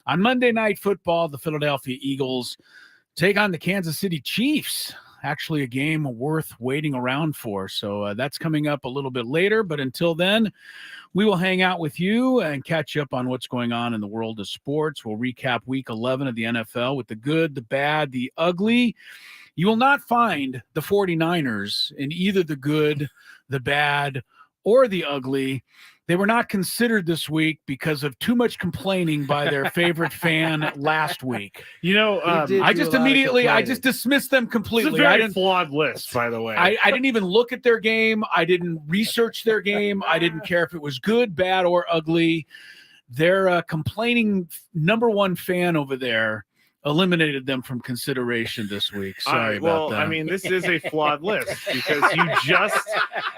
On Monday Night Football, the Philadelphia Eagles take on the Kansas City Chiefs. Actually, a game worth waiting around for. So that's coming up a little bit later. But until then, we will hang out with you and catch up on what's going on in the world of sports. We'll recap Week 11 of the NFL with the good, the bad, the ugly. You will not find the 49ers in either the good, the bad, or the ugly. They were not considered this week because of too much complaining by their favorite fan last week. I just dismissed them completely. It's a very flawed list, by the way. I didn't even look at their game. I didn't research their game. I didn't care if it was good, bad, or ugly. Their complaining number one fan over there eliminated them from consideration this week. Sorry about that. I mean, this is a flawed list because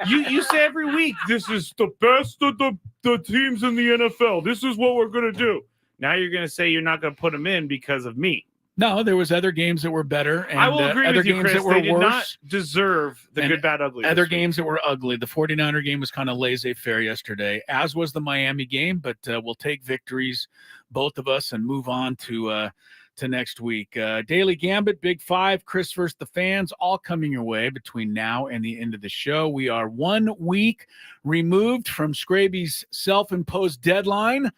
you say every week, this is the best of the teams in the NFL. This is what we're going to do. Now you're going to say you're not going to put them in because of me. No, there was other games that were better. And I will agree other with you, games Chris. that were They did worse. not deserve the good, bad, ugly. Other games that were ugly. The 49er game was kind of laissez-faire yesterday, as was the Miami game. But we'll take victories, both of us, and move on to next week. Daily Gambit, Big Five, Chris versus the fans, all coming your way between now and the end of the show. We are 1 week removed from Skraby's self-imposed deadline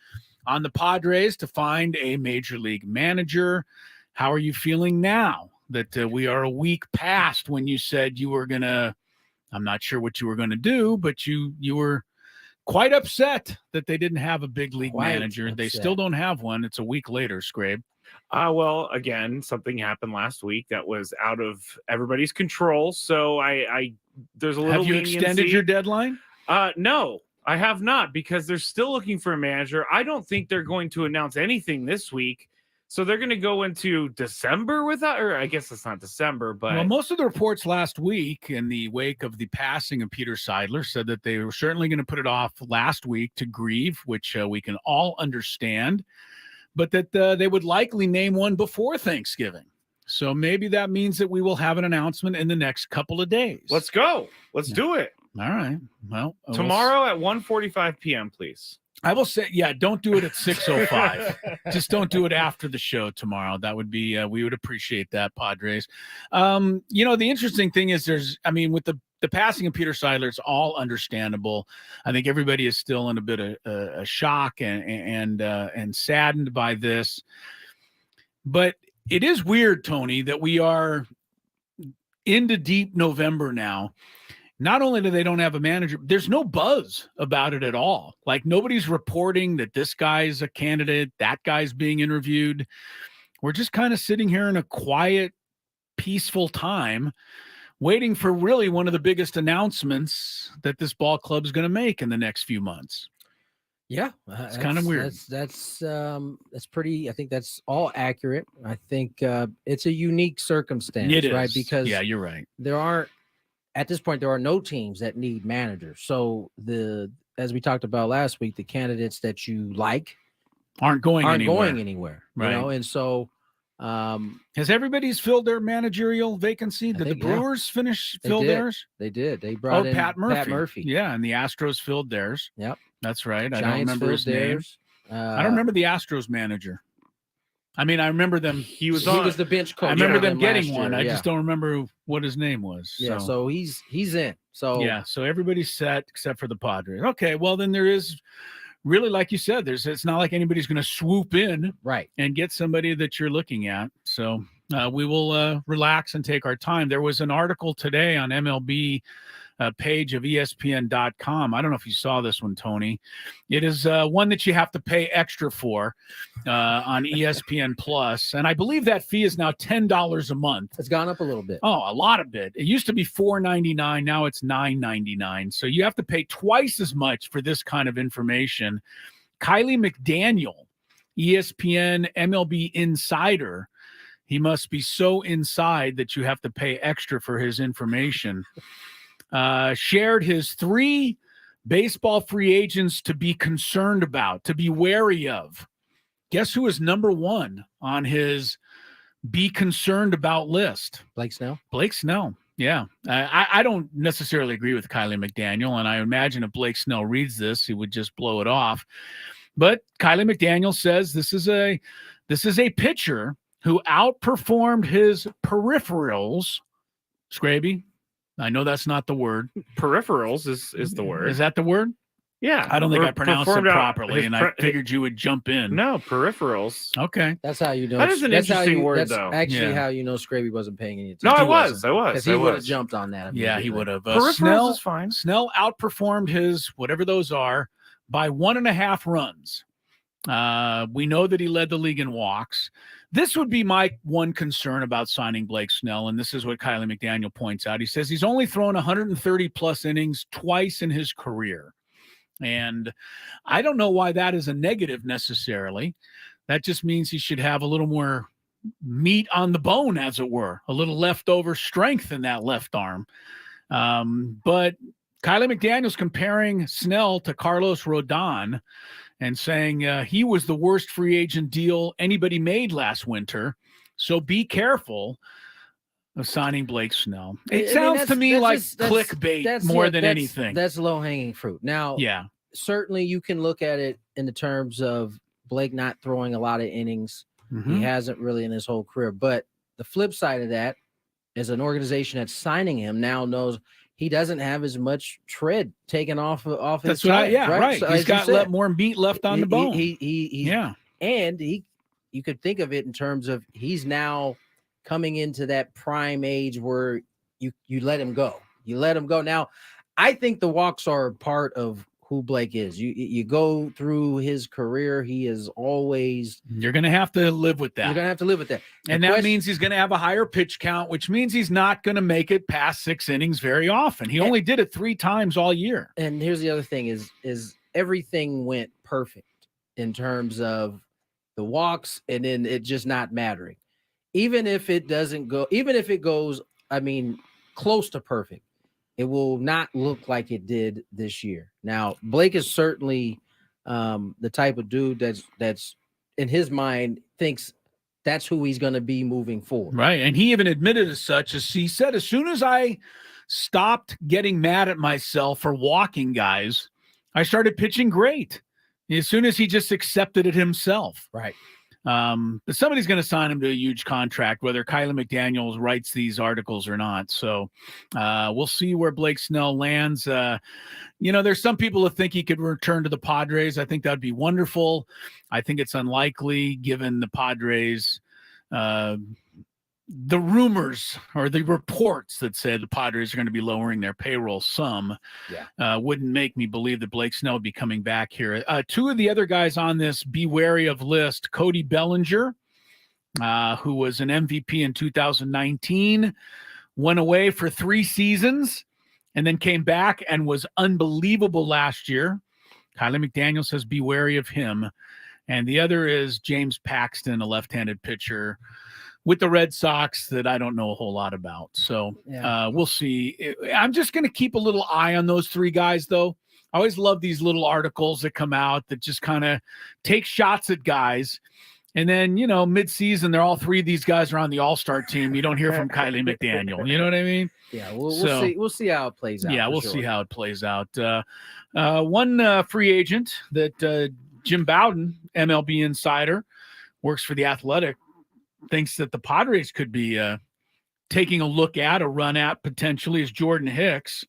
on the Padres to find a major league manager. How are you feeling now that we are a week past when you said you were going to, I'm not sure what you were going to do, but you were quite upset that they didn't have a big league manager. Upset. They still don't have one. It's a week later, Skrabe. Well, again, something happened last week that was out of everybody's control. So there's a little. Have you extended your deadline? No, I have not, because they're still looking for a manager. I don't think they're going to announce anything this week. So they're going to go into December without, or I guess it's not December, but. Well, most of the reports last week in the wake of the passing of Peter Seidler said that they were certainly going to put it off last week to grieve, which we can all understand, but that they would likely name one before Thanksgiving. So maybe that means that we will have an announcement in the next couple of days. Let's go. Let's do it. All right. Well, tomorrow at 1:45 p.m., please. I will say, don't do it at 6:05. Just don't do it after the show tomorrow. That would be, we would appreciate that, Padres. The interesting thing is with the passing of Peter Seidler, it's all understandable. I think everybody is still in a bit of a shock and saddened by this. But it is weird, Tony, that we are into deep November now. Not only do they don't have a manager, there's no buzz about it at all. Like, nobody's reporting that this guy's a candidate, that guy's being interviewed. We're just kind of sitting here in a quiet, peaceful time, waiting for really one of the biggest announcements that this ball club is going to make in the next few months. Yeah, it's kind of weird. That's pretty. I think that's all accurate. I think it's a unique circumstance, right? Because you're right. At this point, there are no teams that need managers. So as we talked about last week, the candidates that you like aren't going anywhere. Right. And so has everybody's filled their managerial vacancy? Did the Brewers fill theirs? They did. They brought in Pat Murphy. Yeah, and the Astros filled theirs. Yep. That's right. Giants I don't remember his name. I don't remember the Astros manager. I remember them. He was the bench coach. I remember them getting one. I just don't remember what his name was. Yeah, so he's in. So so everybody's set except for the Padres. Okay, well then there is really, like you said, it's not like anybody's going to swoop in and get somebody that you're looking at. So we will relax and take our time. There was an article today on MLB page of ESPN.com. I don't know if you saw this one, Tony. It is one that you have to pay extra for on ESPN Plus, and I believe that fee is now $10 a month. It's gone up a little bit. Oh, a lot of it. It used to be $4.99. Now it's $9.99. So you have to pay twice as much for this kind of information. Kylie McDaniel, ESPN MLB insider. He must be so inside that you have to pay extra for his information. Shared his 3 baseball free agents to be concerned about, to be wary of. Guess who is number 1 on his be concerned about list? Blake Snell. Blake Snell. Yeah. I don't necessarily agree with Kylie McDaniel, and I imagine if Blake Snell reads this, he would just blow it off. But Kylie McDaniel says this is a pitcher who outperformed his peripherals. Skraby, I know that's not the word. Peripherals is the word. Is that the word? Yeah. I don't think I pronounced it Performed out properly, his and I figured you would jump in. No, peripherals. Okay. That's how you know. That is an that's how interesting you- word, that's though. actually Yeah. how you know Skraby wasn't paying any No, attention. I was. Because he I would have was. jumped on that. Yeah, he immediately. would have. Peripherals is fine. Snell outperformed his, whatever those are, by 1.5 runs. We know that he led the league in walks. This would be my one concern about signing Blake Snell, and this is what Kylie McDaniel points out. He says he's only thrown 130-plus innings twice in his career. And I don't know why that is a negative necessarily. That just means he should have a little more meat on the bone, as it were, a little leftover strength in that left arm. But Kylie McDaniel's comparing Snell to Carlos Rodon and saying he was the worst free agent deal anybody made last winter. So be careful of signing Blake Snell. It sounds to me like clickbait more than anything. That's low-hanging fruit. Now, yeah, certainly you can look at it in the terms of Blake not throwing a lot of innings. Mhm. He hasn't really in his whole career. But the flip side of that is an organization that's signing him now knows he doesn't have as much tread taken off his that's what. tires, Right. So, He's as you got said, more meat left on the bone. You could think of it in terms of he's now coming into that prime age where you let him go. You let him go. Now, I think the walks are part of who Blake is. You go through his career, he is always. You're going to have to live with that. You're going to have to live with that. And that means he's going to have a higher pitch count, which means he's not going to make it past 6 innings very often. He only did it 3 times all year. And here's the other thing is everything went perfect in terms of the walks and then it just not mattering. Even if it doesn't go, even if it goes, close to perfect, it will not look like it did this year. Now, Blake is certainly the type of dude that's in his mind thinks that's who he's going to be moving forward. Right. And he even admitted as such, as he said, as soon as I stopped getting mad at myself for walking guys, I started pitching great. As soon as he just accepted it himself. Right. But somebody's going to sign him to a huge contract, whether Kylie McDaniel writes these articles or not. So we'll see where Blake Snell lands. There's some people that think he could return to the Padres. I think that'd be wonderful. I think it's unlikely given the Padres, the rumors or the reports that said the Padres are going to be lowering their payroll some. Wouldn't make me believe that Blake Snell would be coming back here. 2 of the other guys on this be wary of list, Cody Bellinger, who was an MVP in 2019, went away for 3 seasons and then came back and was unbelievable last year. Kylie McDaniel says be wary of him. And the other is James Paxton, a left-handed pitcher with the Red Sox that I don't know a whole lot about. So we'll see. I'm just going to keep a little eye on those 3 guys, though. I always love these little articles that come out that just kind of take shots at guys. And then, mid-season, they're all 3 of these guys are on the all-star team. You don't hear from Kylie McDaniel. You know what I mean? Yeah, we'll see. We'll see how it plays out. Yeah, we'll see how it plays out. One free agent that Jim Bowden, MLB insider, works for The Athletic, thinks that the Padres could be taking a look at, a run at potentially is Jordan Hicks,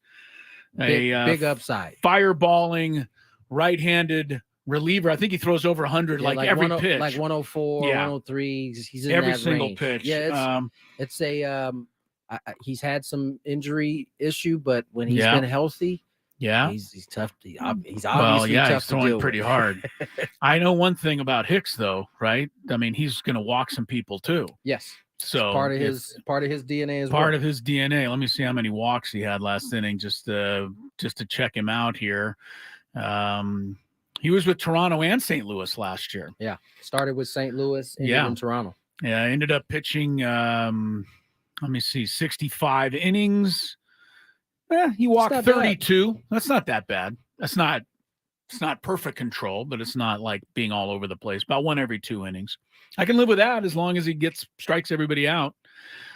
big upside, fireballing right-handed reliever. I think he throws over 100 like every pitch, like 104, 103. He's in every that single range. pitch. Yeah, it's a he's had some injury issue, but when he's been healthy. Yeah, he's tough. He's obviously tough he's throwing pretty hard. I know one thing about Hicks, though, right? I mean, he's going to walk some people too. Yes. So part of his DNA as well. Part of his DNA. Let me see how many walks he had last inning, just to check him out here. He was with Toronto and St. Louis last year. Yeah, started with St. Louis, ended in Toronto. Yeah, ended up pitching. Let me see, 65 innings. He walked 32. Bad. That's not that bad. It's not perfect control, but it's not like being all over the place. About 1 every 2 innings. I can live with that as long as he strikes everybody out.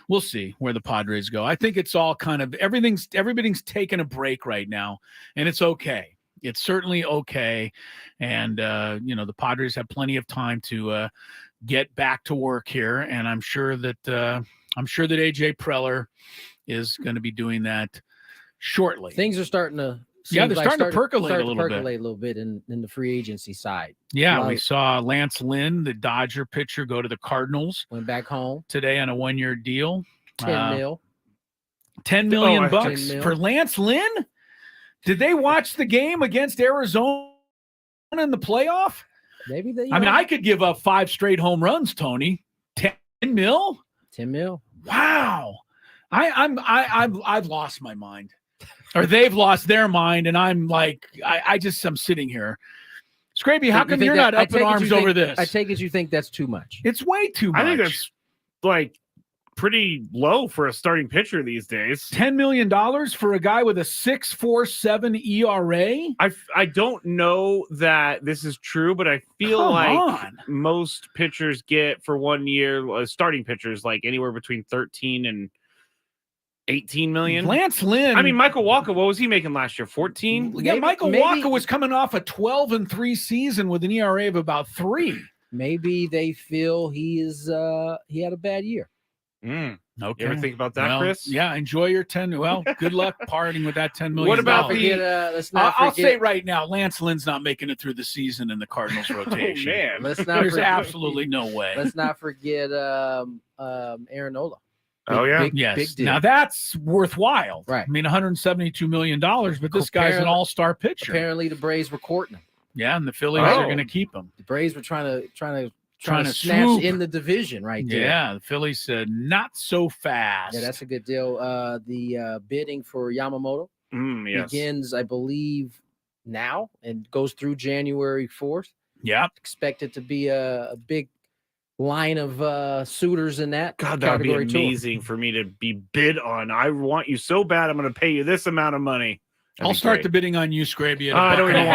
We'll see where the Padres go. I think it's all kind of everything's taking a break right now, and it's okay. it's certainly okay. And, the Padres have plenty of time to get back to work here. And I'm sure that AJ Preller is going to be doing that shortly. Things are starting to they're starting to percolate a little bit in the free agency side. Yeah, we saw Lance Lynn, the Dodger pitcher, go to the Cardinals. Went back home today on a 1-year deal. 10 mil. $10 million bucks for Lance Lynn? Did they watch the game against Arizona in the playoff? Maybe they. I could give up 5 straight home runs, Tony. 10 mil? 10 mil. Wow. I've lost my mind. Or they've lost their mind, and I'm like, I'm sitting here. Skraby, how come you're not up in arms over this? I take it you think that's too much. It's way too much. I think that's like pretty low for a starting pitcher these days. $10 million for a guy with a 6.47 ERA? I don't know that this is true, but I feel most pitchers get for 1 year, starting pitchers, like anywhere between 13 and 18 million. Lance Lynn. Michael Walker, what was he making last year? 14? Yeah, Michael Walker was coming off a 12-3 season with an ERA of about 3. Maybe they feel he had a bad year. Okay. You ever think about that, Chris? Yeah, enjoy your 10. Well, good luck parting with that $10 million. What about I'll say right now, Lance Lynn's not making it through the season in the Cardinals rotation. Oh, man. There's absolutely no way. Let's not forget Aaron Nola. Big deal. Now that's worthwhile. Right. $172 million, but this guy's an all-star pitcher. Apparently the Braves were courting him. Yeah, and the Phillies are going to keep him. The Braves were trying to snatch in the division right there. Yeah, the Phillies said not so fast. Yeah, that's a good deal. The bidding for Yamamoto begins, I believe, now and goes through January 4th. Yeah. Expect it to be a big line of suitors in that. God, that would be amazing for me to be bid on. I want you so bad. I'm going to pay you this amount of money. I'll start the bidding on you, Skraby. I don't even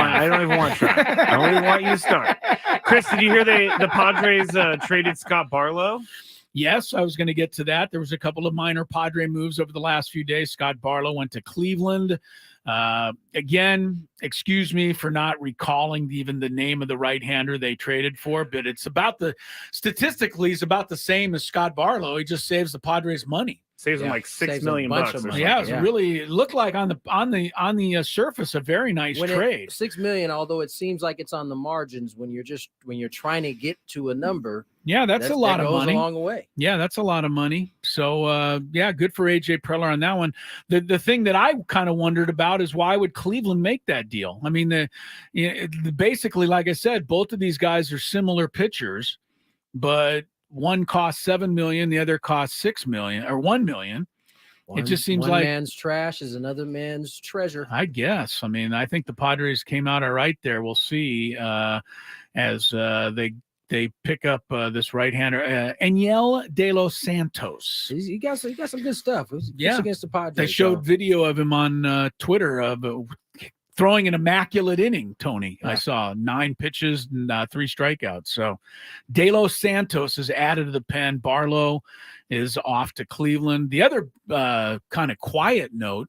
want to try. I don't even want you to start. Chris, did you hear the Padres traded Scott Barlow? Yes, I was going to get to that. There was a couple of minor Padre moves over the last few days. Scott Barlow went to Cleveland. Again, excuse me for not recalling even the name of the right-hander they traded for, but statistically, he's about the same as Scott Barlow. He just saves the Padres money. Saves them like $6 million bucks. It looked like on the surface a very nice trade. $6 million, although it seems like it's on the margins when you're trying to get to a number. Yeah, that's a lot of money. A long way. Yeah, that's a lot of money. So good for AJ Preller on that one. The thing that I kind of wondered about is why would Cleveland make that deal? Basically, like I said, both of these guys are similar pitchers, but one costs $7 million, the other costs $6 million or $1 million. It just seems like one man's trash is another man's treasure. I guess. I think the Padres came out all right there. We'll see as they pick up this right-hander, Eniel De Los Santos. He got some good stuff. Against the Padres. They showed video of him on Twitter of throwing an immaculate inning, Tony. Yeah. I saw 9 pitches and 3 strikeouts. So De Los Santos is added to the pen. Barlow is off to Cleveland. The other kind of quiet note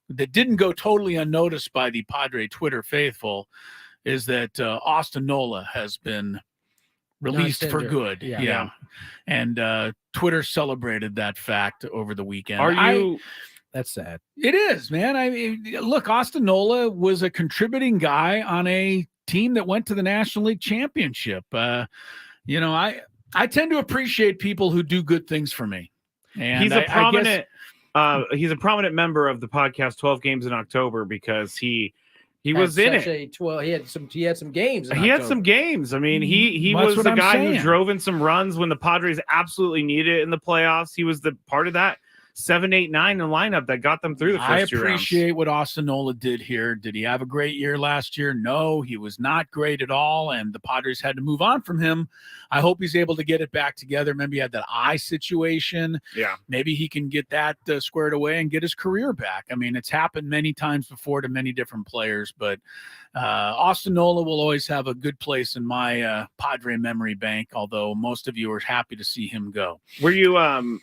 that didn't go totally unnoticed by the Padre Twitter faithful is that Austin Nola has been released for good. Yeah. And Twitter celebrated that fact over the weekend. That's sad. It is, man. Look, Austin Nola was a contributing guy on a team that went to the National League Championship. I tend to appreciate people who do good things for me. And he's a prominent member of the podcast 12 Games in October because he was in it. He had some games. He had some games. He was the guy who drove in some runs when the Padres absolutely needed it in the playoffs. He was the part of that 7, 8, 9 in the lineup that got them through the first 2 rounds. I appreciate what Austin Nola did here. Did he have a great year last year? No, he was not great at all, and the Padres had to move on from him. I hope he's able to get it back together. Maybe he had that eye situation. Yeah. Maybe he can get that squared away and get his career back. It's happened many times before to many different players, but Austin Nola will always have a good place in my Padre memory bank, although most of you are happy to see him go. Were you,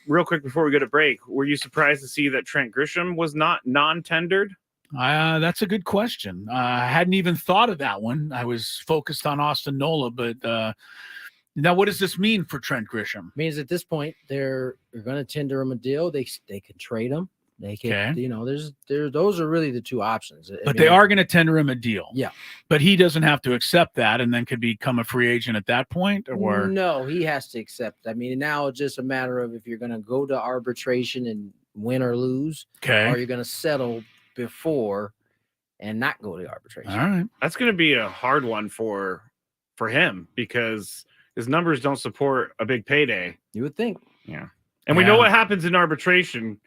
real quick before we go to break, were you surprised to see that Trent Grisham was not non-tendered? That's a good question. I hadn't even thought of that one. I was focused on Austin Nola, but now what does this mean for Trent Grisham? Means at this point they're going to tender him a deal. They can trade him. They can, Okay. those are really the two options. But they are going to tender him a deal. Yeah. But he doesn't have to accept that and then could become a free agent at that point, or no, he has to accept. I mean, now it's just a matter of if you're going to go to arbitration and win or lose, or you're going to settle before and not go to arbitration. All right. That's going to be a hard one for him because his numbers don't support a big payday. You would think. Yeah. And we know what happens in arbitration.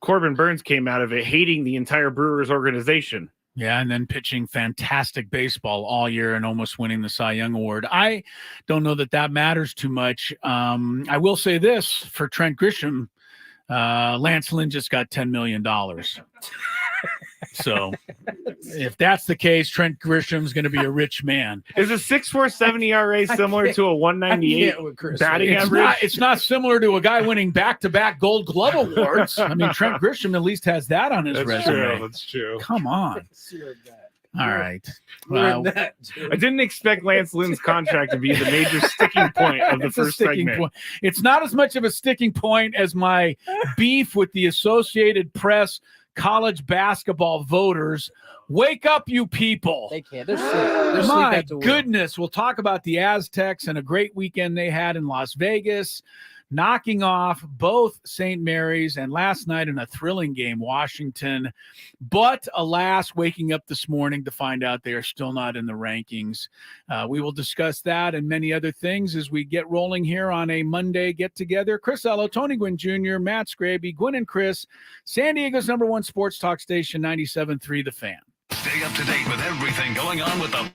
Corbin Burns came out of it hating the entire Brewers organization. Yeah, and then pitching fantastic baseball all year and almost winning the Cy Young Award. I don't know that matters too much. I will say this for Trent Grisham, Lance Lynn just got $10 million. So if that's the case, Trent Grisham's going to be a rich man. Is a 6.47 ERA similar to a 198 batting average? It's not similar to a guy winning back-to-back Gold Glove awards. I mean, Trent Grisham at least has that on his resume. That's true. Come on. All right. Well, I didn't expect Lance Lynn's contract to be the major sticking point of the first segment. Point. It's not as much of a sticking point as my beef with the Associated Press college basketball voters. Wake up, you people. They can't. They're My goodness. We'll talk about the Aztecs and a great weekend they had in Las Vegas, knocking off both St. Mary's and last night in a thrilling game, Washington. But alas, waking up this morning to find out they are still not in the rankings. We will discuss that and many other things as we get rolling here on a Monday get-together. Chris Ello, Tony Gwynn Jr., Matt Skraby, Gwynn and Chris, San Diego's #1 sports talk station, 97.3 The Fan. Stay up to date with everything going on with the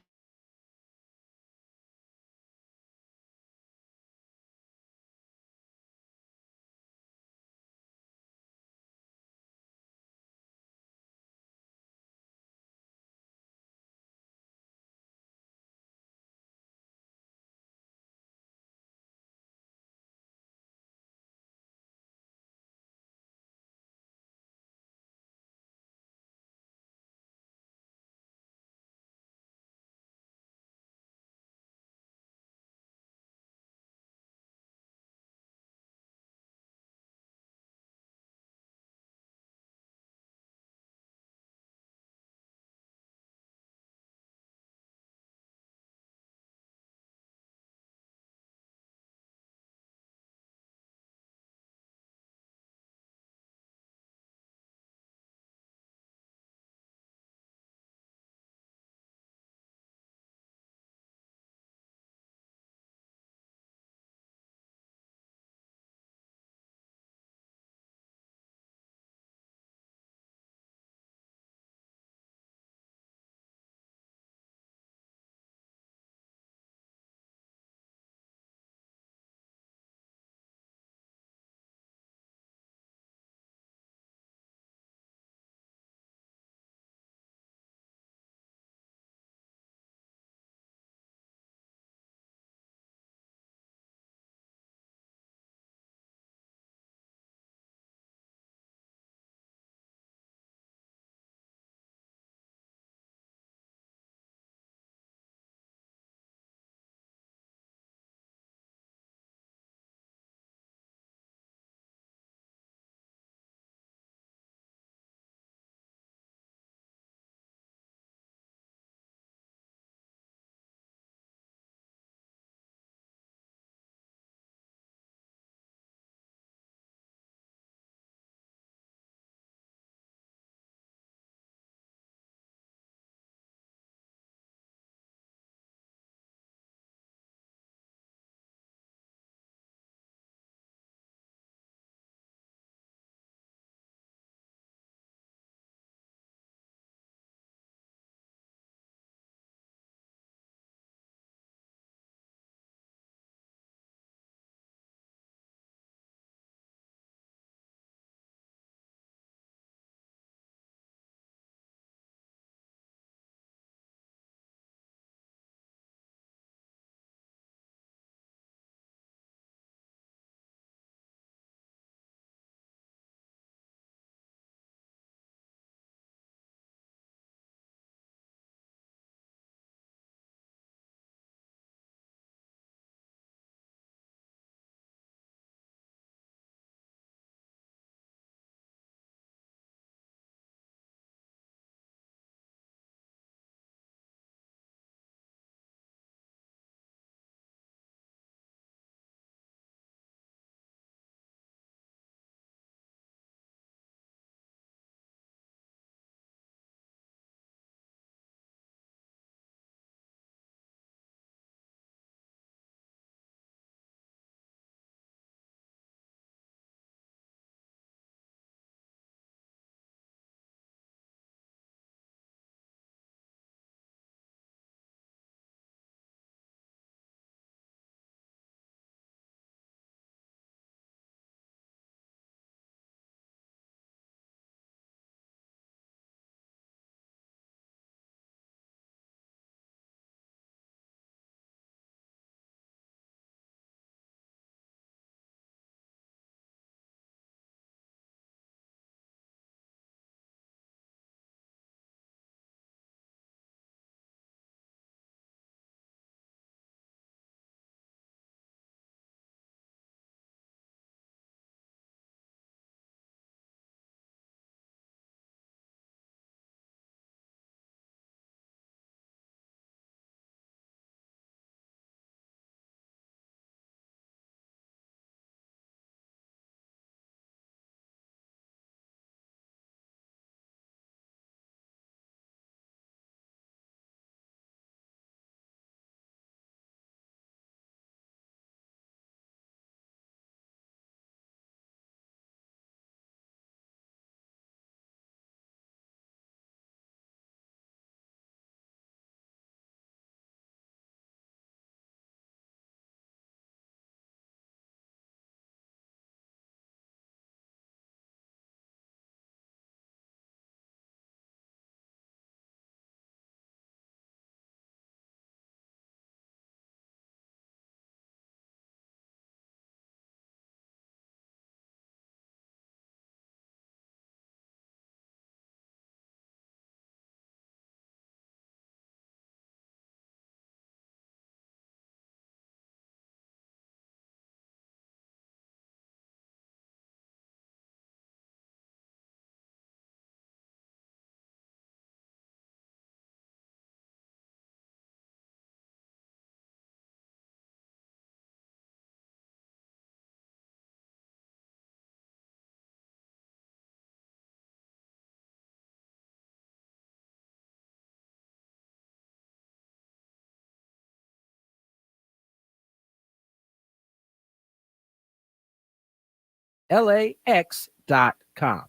LAX.com.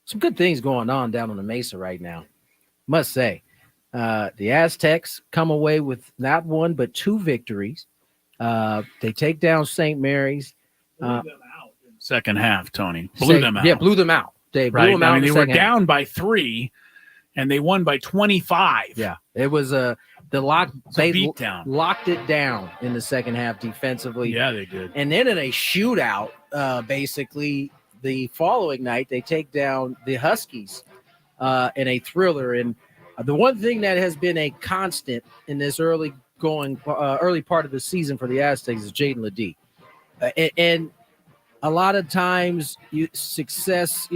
Some good things going on down on the Mesa right now, must say. The Aztecs come away with not one but 2 victories. They take down St. Mary's. Blew them out in the second half, Tony. Blew them out. Yeah, blew them out. They blew them out. They were down by 3, and they won by 25. Yeah, it was they beatdown. Locked it down in the second half defensively. Yeah, they did. And then in a shootout, basically the following night, they take down the Huskies in a thriller. And the one thing that has been a constant in this early part of the season for the Aztecs is Jaden Ledee. And a lot of times success,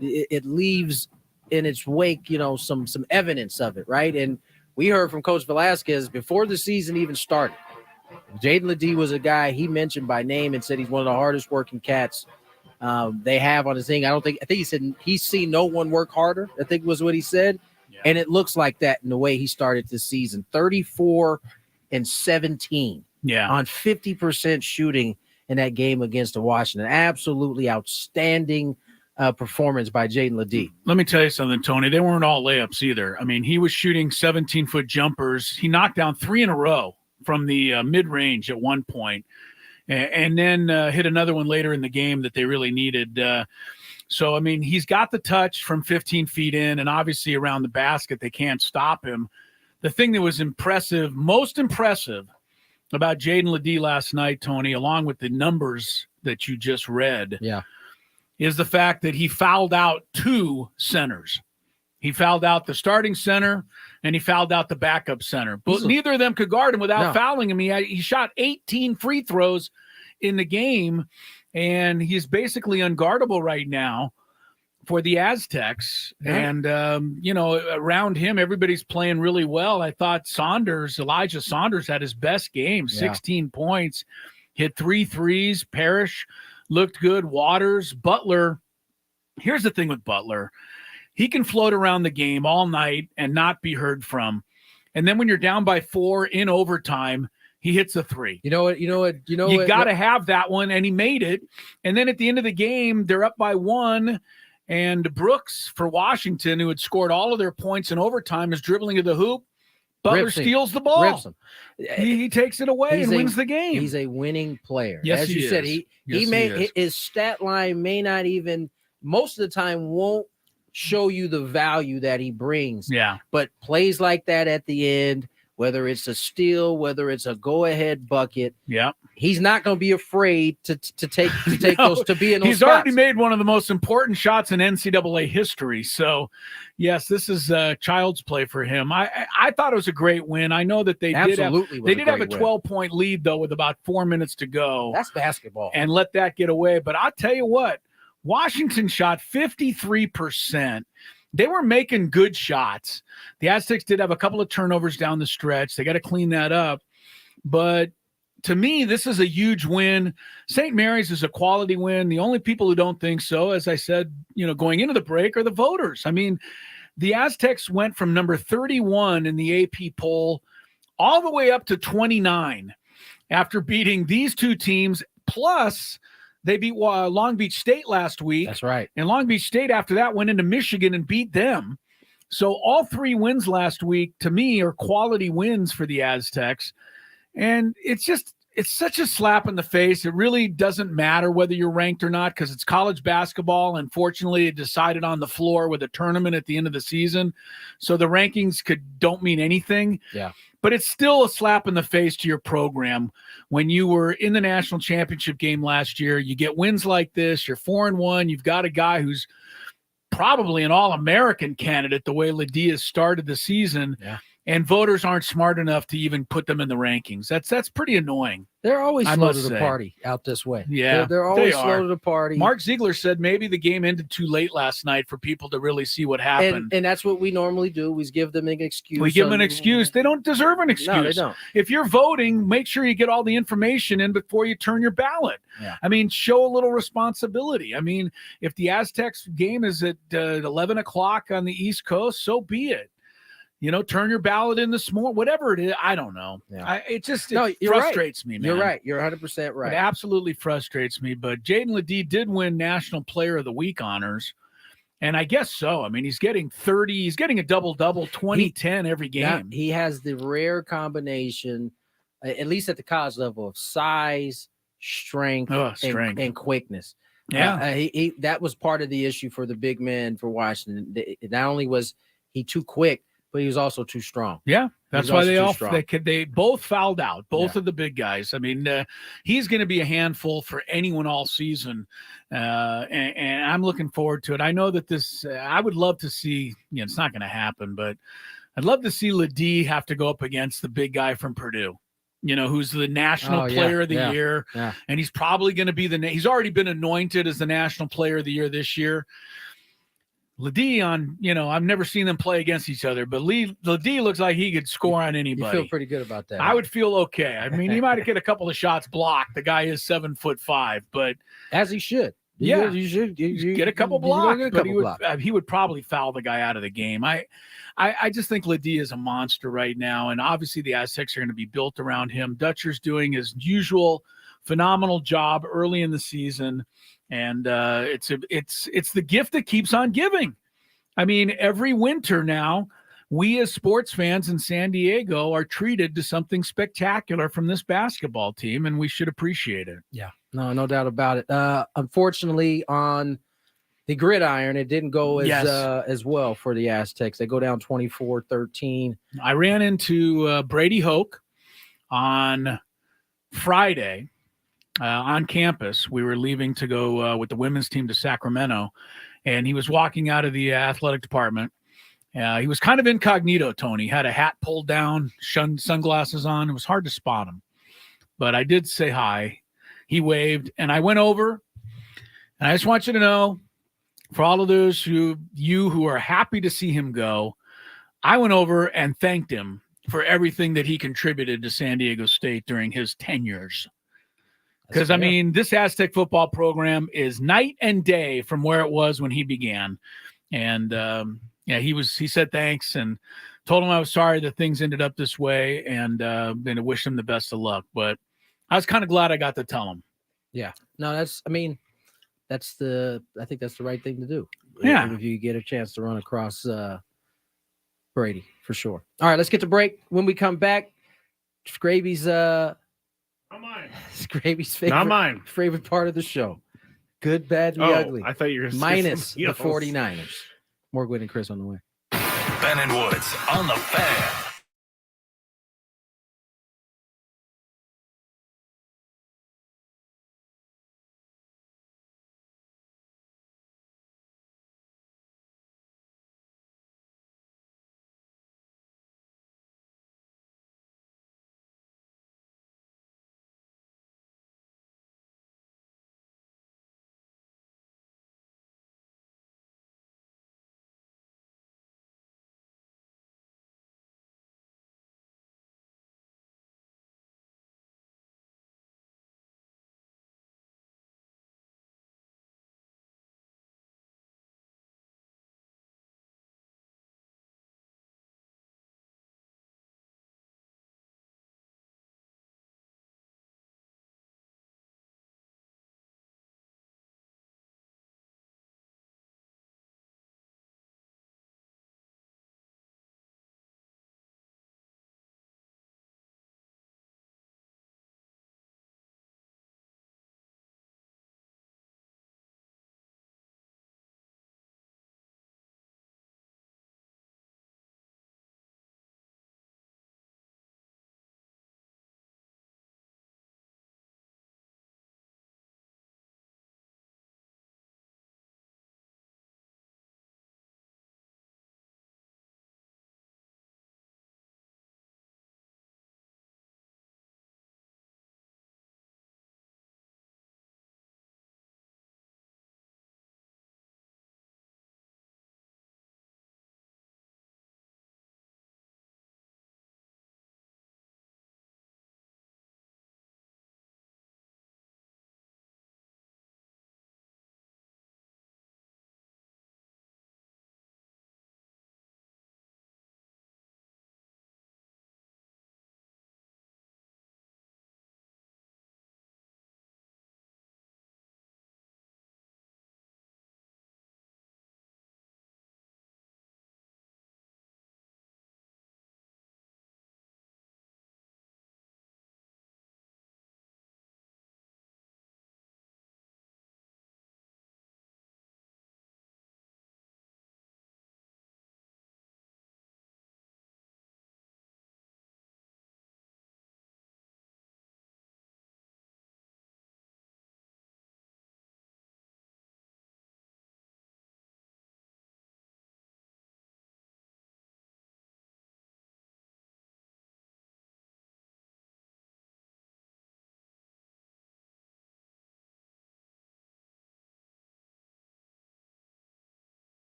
it leaves in its wake, some evidence of it, right? And we heard from Coach Velasquez before the season even started. Jaden Ledee was a guy he mentioned by name and said he's one of the hardest working cats they have on his thing. I think he said he's seen no one work harder, I think was what he said. Yeah. And it looks like that in the way he started this season. 34 and 17 on 50% shooting in that game against the Washington. Absolutely outstanding performance by Jaden Ledee. Let me tell you something, Tony. They weren't all layups either. I mean, he was shooting 17-foot jumpers. He knocked down 3 in a row from the mid-range at one point, and then hit another one later in the game that they really needed. So, I mean, he's got the touch from 15 feet in, and obviously around the basket, they can't stop him. The thing that was most impressive about Jaden Ledee last night, Tony, along with the numbers that you just read, is the fact that he fouled out 2 centers. He fouled out the starting center, and he fouled out the backup center. But neither of them could guard him without fouling him. He shot 18 free throws in the game, and he's basically unguardable right now for the Aztecs. And, around him, everybody's playing really well. I thought Elijah Saunders had his best game, 16 points, hit 3 threes. Parrish looked good. Waters, Butler. Here's the thing with Butler. He can float around the game all night and not be heard from. And then when you're down by 4 in overtime, he hits a 3. You got to have that one, and he made it. And then at the end of the game, they're up by 1, and Brooks for Washington, who had scored all of their points in overtime, is dribbling to the hoop. Butler steals the ball. He takes it away and wins the game. He's a winning player. Yes, as you said, he his stat line may not even most of the time won't show you the value that he brings. Yeah. But plays like that at the end, whether it's a steal, whether it's a go-ahead bucket, he's not going to be afraid to take those, to be in those He's spots. already made one of the most important shots in NCAA history. So, yes, this is child's play for him. I thought it was a great win. I know that they did have a 12-point lead, though, with about 4 minutes to go. That's basketball. And let that get away. But I'll tell you what, Washington shot 53%. They were making good shots. The Aztecs did have a couple of turnovers down the stretch. They got to clean that up. But to me, this is a huge win. St. Mary's is a quality win. The only people who don't think so, as I said, going into the break, are the voters. I mean, the Aztecs went from number 31 in the AP poll all the way up to 29 after beating these 2 teams, plus they beat Long Beach State last week. That's right. And Long Beach State after that went into Michigan and beat them. So all 3 wins last week, to me, are quality wins for the Aztecs. And it's such a slap in the face. It really doesn't matter whether you're ranked or not because it's college basketball. Unfortunately, it decided on the floor with a tournament at the end of the season. So the rankings don't mean anything. Yeah. But it's still a slap in the face to your program when you were in the national championship game last year. You get wins like this. You're 4-1. You've got a guy who's probably an All-American candidate the way Ledee has started the season. Yeah. And voters aren't smart enough to even put them in the rankings. That's pretty annoying. They're always slow to the party out this way. Yeah, they're always slow to the party. Mark Ziegler said maybe the game ended too late last night for people to really see what happened. And that's what we normally do. We give them an excuse. We give them an excuse. They don't deserve an excuse. No, they don't. If you're voting, make sure you get all the information in before you turn your ballot. Yeah. I mean, show a little responsibility. I mean, if the Aztecs game is at 11 o'clock on the East Coast, so be it. turn your ballot in this morning, whatever it is. I don't know. Yeah. It You're frustrates me, man. You're right. You're 100% right. It absolutely frustrates me. But Jaden Ledee did win National Player of the Week honors. And I guess so. I mean, he's getting 30. He's getting a double-double, 20-10 every game. Now, he has the rare combination, at least at the college level, of size, strength, and quickness. Yeah. He that was part of the issue for the big men for Washington. Not only was he too quick, but he was also too strong. Yeah, that's why they both fouled out, both of the big guys. I mean, he's going to be a handful for anyone all season, and I'm looking forward to it. I know that this I would love to see. It's not going to happen, but I'd love to see Ledee have to go up against the big guy from Purdue. Who's the National Player of the Year, and he's probably going to be he's already been anointed as the National Player of the Year this year. Ledee I've never seen them play against each other, but Ledee looks like he could score on anybody. You feel pretty good about that. I would feel okay. I mean, he might get a couple of shots blocked. The guy is 7'5", but as he should. You should get a couple blocks, but he would probably foul the guy out of the game. I just think Ledee is a monster right now, and obviously the Aztecs are going to be built around him. Dutcher's doing his usual phenomenal job early in the season. And it's the gift that keeps on giving. I mean, every winter now, we as sports fans in San Diego are treated to something spectacular from this basketball team, and we should appreciate it. Yeah, no doubt about it. Unfortunately, on the gridiron, it didn't go as well for the Aztecs. They go down 24-13. I ran into Brady Hoke on Friday. On campus, we were leaving to go with the women's team to Sacramento, and he was walking out of the athletic department. He was kind of incognito, Tony. Had a hat pulled down, sunglasses on. It was hard to spot him, but I did say hi. He waved, and I went over, and I just want you to know, for all of those who are happy to see him go, I went over and thanked him for everything that he contributed to San Diego State during his tenures. Because, I mean, this Aztec football program is night and day from where it was when he began. And, he said thanks and told him I was sorry that things ended up this way and I wish him the best of luck. But I was kind of glad I got to tell him. Yeah. No, I think that's the right thing to do. Yeah. If you get a chance to run across Brady, for sure. All right, let's get to break. When we come back, Skraby's Not mine. Skraby's favorite part of the show. Good, bad, and ugly. I thought you were minus the 49ers. More Gwynn and Chris on the way. Ben and Woods on the Fan.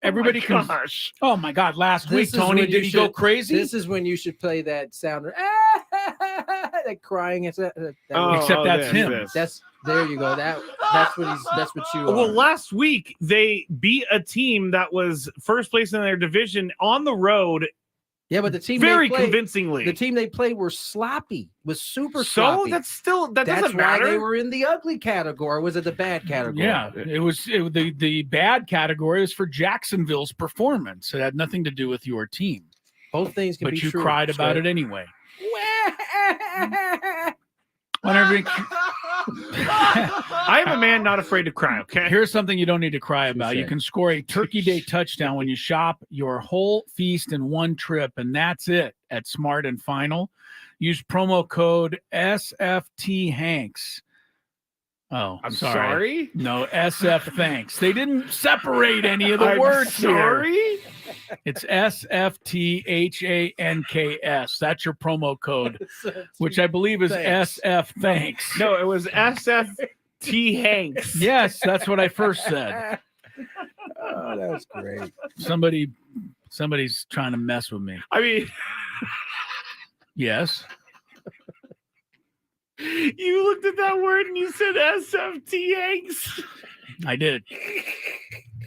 everybody can. Gosh. Oh my God! Last week, This is Tony, when did you he go should- crazy? This is when you should play that sounder. That crying. Except that's him. this. there you go. That's what you are. Well, last week they beat a team that was first place in their division on the road yeah, but the team very they played, convincingly. the team they played were sloppy, was super so sloppy. that's That's doesn't why matter. they were in the ugly category. Or was it the bad category? Yeah, the bad category is for Jacksonville's performance. It had nothing to do with your team, Both things can but be you true. cried about it anyway. Whenever I am a man not afraid to cry. Okay. Here's something you don't need to cry about. You Touche. can score a Turkey Day touchdown when you shop your whole feast in one trip, and that's it at Smart and Final. Use promo code SFT Hanks. Oh, I'm sorry. No, SF Thanks. They didn't separate any of the I'm words here. sorry. It's SFTHANKS. That's your promo code, which I believe is Thanks. SF Thanks. No, it was SFT Hanks. Yes, that's what I first said. Oh, that was great. Somebody's trying to mess with me. I mean, Yes. you looked at that word and you said SFT Hanks. I did.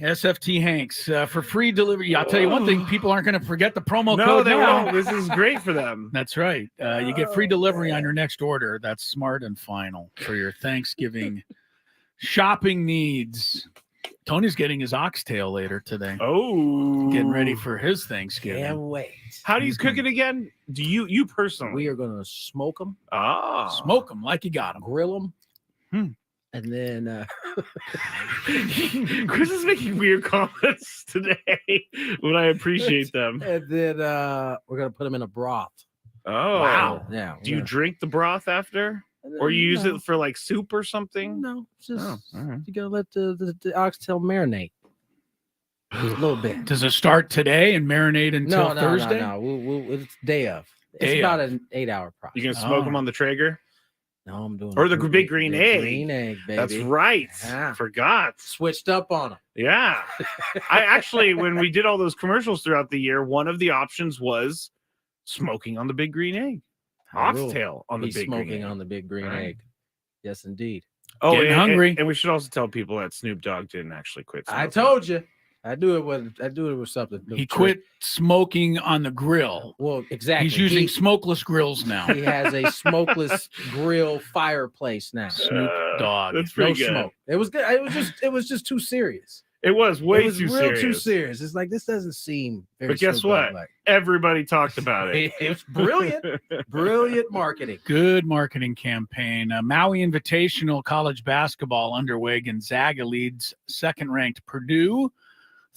SFT Hanks for free delivery. I'll tell you one thing: people aren't going to forget the promo No, code they now. won't. This is great for them. That's right. You get free delivery on your next order. That's Smart and Final for your Thanksgiving shopping needs. Tony's getting his oxtail later today. Oh, Getting ready for his Thanksgiving. Can't wait. How do you cook it again? Do you personally? We are gonna smoke them, Smoke them like you got them. grill them, Hmm. and then Chris is making weird comments today, but I appreciate them. we're gonna put them in a broth. Oh, Wow. Yeah. Do you drink the broth after, or you use it for like soup or something? No, it's just Oh, all right. you gotta let the oxtail marinate a little bit. Does it start today and marinate until Thursday? No. We'll it's day of. It's Day about of. an 8-hour process. You gonna smoke Oh. them on the Traeger? No, I'm doing Or the big green egg. Green egg, baby. That's right. Yeah. Forgot. Switched up on them. Yeah. I actually, when we did all those commercials throughout the year, one of the options was smoking on the big green egg. Oxtail on the Be big green smoking egg. on the big green Right. egg. Yes, indeed. Oh, Getting hungry. And we should also tell people that Snoop Dogg didn't actually quit I smoking. told you. I do it with something. He quit smoking on the grill. Well, exactly. He's using smokeless grills now. He has a smokeless grill fireplace now. Snoop Dogg. That's No pretty good. smoke. It was good. It was just too serious. It was way it was too real serious. too serious. It's like this doesn't seem very But guess Snoop what? Dogg-like. Everybody talked about it. It was brilliant. Brilliant marketing. Good marketing campaign. Maui Invitational College Basketball underway. Gonzaga leads second-ranked Purdue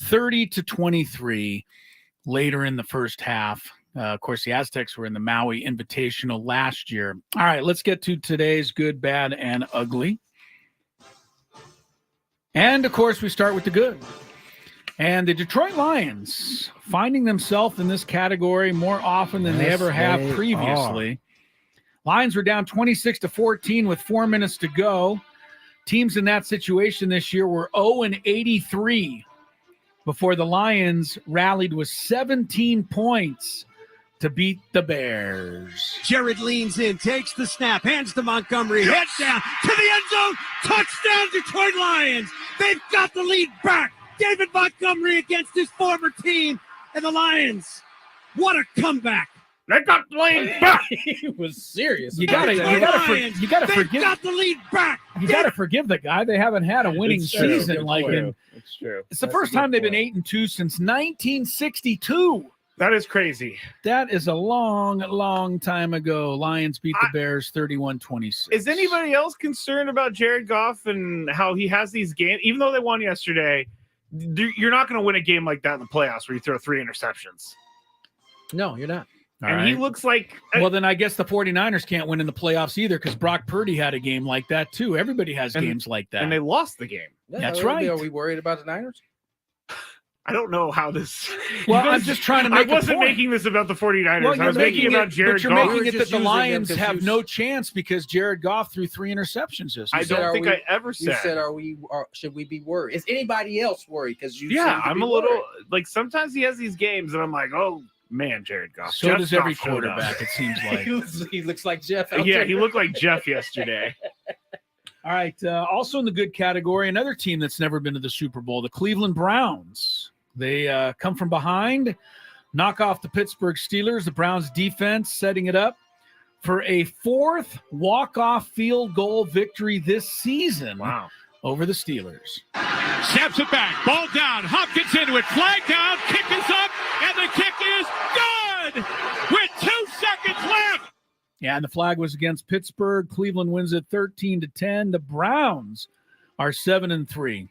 30-23 later in the first half. Of course, the Aztecs were in the Maui Invitational last year. All right, let's get to today's good, bad, and ugly. And, of course, we start with the good. And the Detroit Lions finding themselves in this category more often than they Yes, ever have they previously. Lions were down 26-14 with 4 minutes to go. Teams in that situation this year were 0-83 before the Lions rallied with 17 points to beat the Bears. Jared leans in, takes the snap, hands to Montgomery, head down to the end zone. Touchdown, Detroit Lions. They've got the lead back. David Montgomery against his former team, and the Lions. What a comeback. They got the lead back. He was serious. You about gotta, that. you gotta, Lions. you gotta They've forgive. got the lead back. You gotta forgive the guy. They haven't had a winning It's true. season like in. It's true. It's the That's a first good time they've been point. 8-2 since 1962. That is crazy. That is a long, long time ago. Lions beat the Bears 31-26. Is anybody else concerned about Jared Goff and how he has these games? Even though they won yesterday, you're not going to win a game like that in the playoffs where you throw 3 interceptions. No, you're not. All and he right. looks like Well, then I guess the 49ers can't win in the playoffs either because Brock Purdy had a game like that too. Everybody has And- games like that. and they lost the game. Yeah, That's are we- right. Are we worried about the Niners? I don't know how this. Well, I'm just trying to make. I wasn't a point. making this about the 49ers. Well, I was making it about Jared but you're Goff. making it that the Lions because have you- no chance because Jared Goff threw 3 interceptions this I season. don't think I ever You said. said, should we be worried? Is anybody else worried? Because you Yeah, seem to I'm be a little worried. like sometimes he has these games and I'm like, oh man, Jared Goff. So Jeff does every Goff showed up. quarterback, it seems like. he looks like Jeff. out Yeah, there. he looked like Jeff yesterday. All right. Also in the good category, another team that's never been to the Super Bowl, the Cleveland Browns. They come from behind, knock off the Pittsburgh Steelers. The Browns defense setting it up for a 4th walk-off field goal victory this season Wow. over the Steelers. Snaps it back. Ball down. Hopkins into it. Flag down. Kick is up. And the kick is good with 2 seconds left. Yeah, and the flag was against Pittsburgh. Cleveland wins it 13-10. The Browns are 7-3.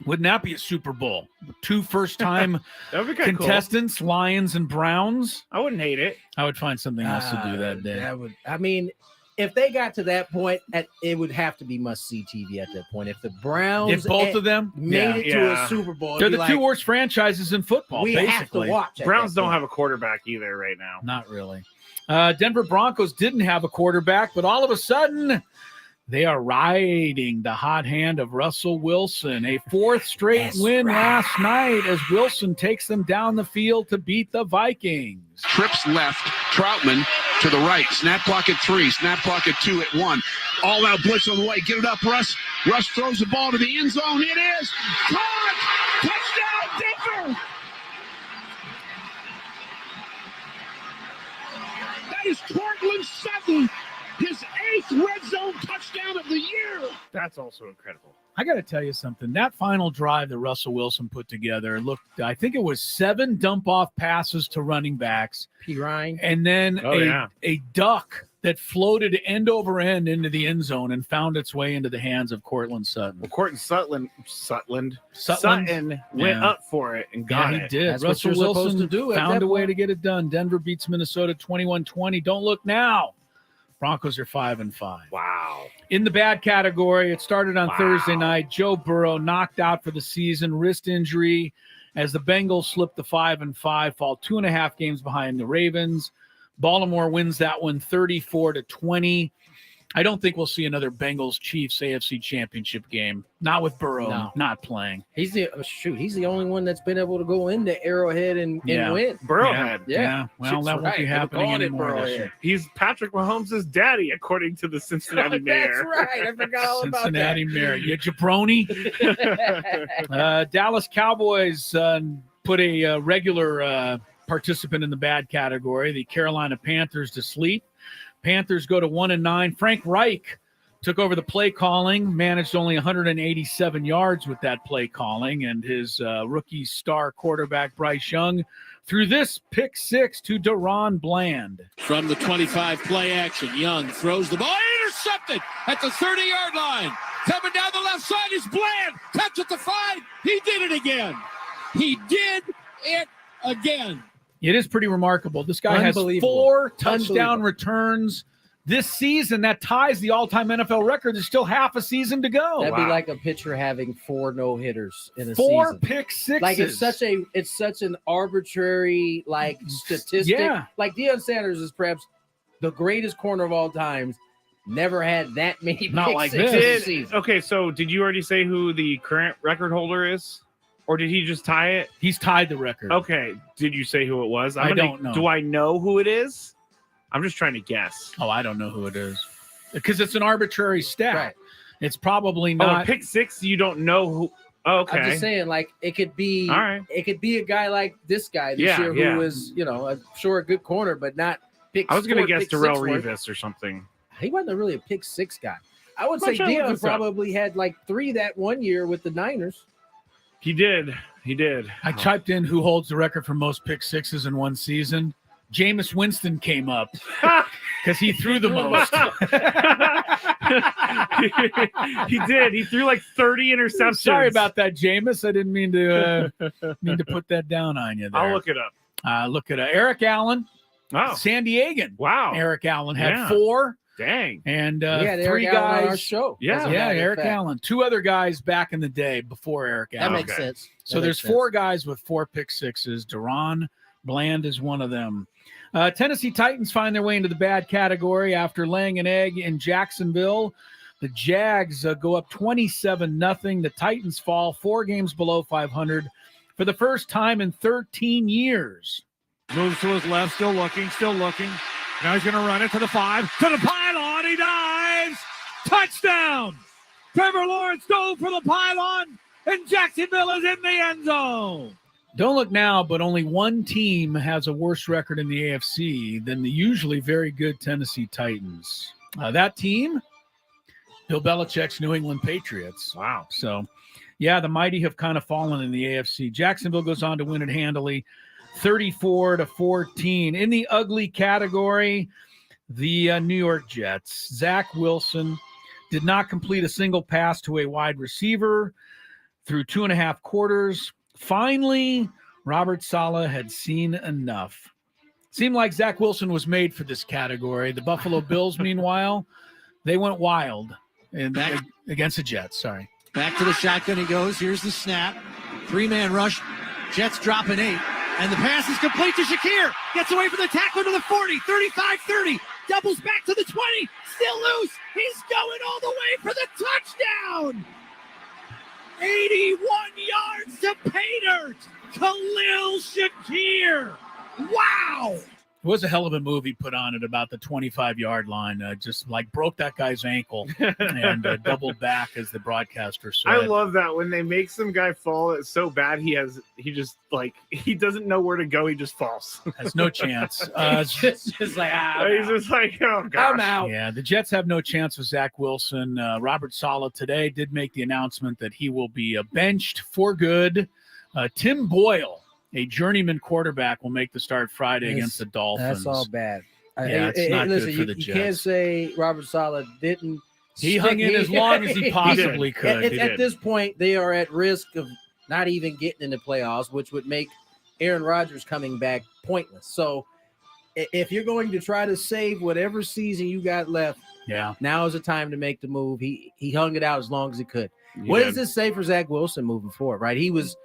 Wouldn't that be a Super Bowl? 2 first-time That would be kind of cool. contestants, Lions and Browns. I wouldn't hate it. I would find something else to do that day. That would. I mean, if they got to that point, it would have to be must-see TV at that point. If the Browns, If both of them made it to Yeah. a Super Bowl, they're it'd the be 2 like, worst franchises in football, we basically. have to watch. at Browns that don't point. have a quarterback either right now. Not really. Denver Broncos didn't have a quarterback, but all of a sudden, they are riding the hot hand of Russell Wilson. A 4th straight That's win right. last night as Wilson takes them down the field to beat the Vikings. Trips left, Troutman to the right. Snap clock at 3, snap clock at 2 at 1. All out blitz on the way. Get it up, Russ. Russ throws the ball to the end zone. It is caught. Touchdown, Denver. That is Cortland Sutton, his 8th red zone touchdown of the year. That's also incredible. I got to tell you something. That final drive that Russell Wilson put together looked, I think it was 7 dump-off passes to running backs, P. Ryan. and then Oh, yeah. a duck that floated end over end into the end zone and found its way into the hands of Cortland Sutton. Well, Sutton Sutton went Yeah. up for it and Yeah, got he it. did. That's what Russell you're supposed Wilson to do at found that a way point. to get it done. Denver beats Minnesota 21-20. Don't look now. Broncos are 5-5. Wow. In the bad category, it started on Wow. Thursday night. Joe Burrow knocked out for the season, wrist injury, as the Bengals slip to 5-5, fall 2.5 games behind the Ravens. Baltimore wins that one 34-20. I don't think we'll see another Bengals-Chiefs AFC Championship game. Not with Burrow No. not playing. He's the only one that's been able to go into Arrowhead and Yeah. win. Burrowhead. Yeah. Well, Shit's that won't right. be They're happening calling it anymore this Burrowhead. year. He's Patrick Mahomes' daddy, according to the Cincinnati Mayor. That's right. I forgot all about Cincinnati Mayor. You jabroni. that. Dallas Cowboys put a regular participant in the bad category, the Carolina Panthers, to sleep. Panthers go to 1-9. Frank Reich took over the play calling, managed only 187 yards with that play calling, and his rookie star quarterback, Bryce Young, threw this pick 6 to Deron Bland. From the 25 play action, Young throws the ball, intercepted at the 30-yard line. Coming down the left side is Bland. Touch at the 5. He did it again. He did it again. It is pretty remarkable. This guy has Unbelievable. 4 touchdown Unbelievable. returns this season. That ties the all-time NFL record. There's still half a season to go. That'd Wow. be like a pitcher having 4 no-hitters in a 4 season. pick sixes. Like it's such an arbitrary like statistic. Yeah. Like Deion Sanders is perhaps the greatest corner of all times. Never had that many Not pick like sixes this. this season. Okay, so did you already say who the current record holder is? Or did he just tie it? He's tied the record. Okay, did you say who it was? I don't know. Do I know who it is? I'm just trying to guess. Oh, I don't know who it is because it's an arbitrary stat. Right. It's probably Oh, not. pick 6, you don't know who. Oh, okay. I'm just saying, like it could be. All right. It could be a guy like this guy this Yeah, year who yeah. is, I'm sure a good corner, but not pick. I was going to guess pick Darrell six worth. Revis or something. He wasn't really a pick 6 guy. I would I'm say trying to look Deion this up. probably had like 3 that one year with the Niners. He did. He did. I typed in who holds the record for most pick sixes in one season. Jameis Winston came up because he threw the most. He did. He threw like 30 interceptions. Sorry about that, Jameis. I didn't mean to put that down on you there. I'll look it up. Look at Eric Allen, Oh, San Diegan. wow. Eric Allen had Yeah. 4. Dang. And Yeah, three Eric Allen on our guys. show. Yeah. as a Yeah, matter of Eric fact. Allen. 2 other guys back in the day before Eric That Allen. makes Okay. sense. So That there's makes sense. 4 guys with 4 pick sixes. Deron Bland is one of them. Tennessee Titans find their way into the bad category after laying an egg in Jacksonville. The Jags go up 27-0. The Titans fall 4 games below 500 for the first time in 13 years. Moves to his left, still looking. Now he's going to run it to the 5, to the pylon. He dives. Touchdown. Trevor Lawrence dove for the pylon, and Jacksonville is in the end zone. Don't look now, but only one team has a worse record in the AFC than the usually very good Tennessee Titans. That team, Bill Belichick's New England Patriots. Wow. So, yeah, the mighty have kind of fallen in the AFC. Jacksonville goes on to win it handily, 34-14. In the ugly category, the New York Jets. Zach Wilson did not complete a single pass to a wide receiver through 2.5 quarters. Finally, Robert Saleh had seen enough. Seemed like Zach Wilson was made for this category. The Buffalo Bills, meanwhile, they went wild against the Jets. Sorry. Back to the shotgun he goes. Here's the snap. 3-man rush. Jets dropping 8. And the pass is complete to Shakir. Gets away from the tackler to the 40. 35-30. Doubles back to the 20. Still loose. He's going all the way for the touchdown. 81 yards to pay dirt. Khalil Shakir. Wow. It was a hell of a move he put on it about the 25-yard line. Just like broke that guy's ankle and doubled back, as the broadcaster said. I love that when they make some guy fall. It's so bad he doesn't know where to go. He just falls. Has no chance. just like, He's just like, oh gosh. I'm out. Yeah, the Jets have no chance with Zach Wilson. Robert Saleh today did make the announcement that he will be benched for good. Tim Boyle, a journeyman quarterback, will make the start Friday against the Dolphins. That's all bad. Yeah, it's not listen, good for the you Jets. can't say Robert Saleh didn't. He hung in as long as he possibly could. At this point, they are at risk of not even getting in the playoffs, which would make Aaron Rodgers coming back pointless. So if you're going to try to save whatever season you got left, Yeah. now is the time to make the move. He hung it out as long as he could. He What did. does this say for Zach Wilson moving forward, right? He was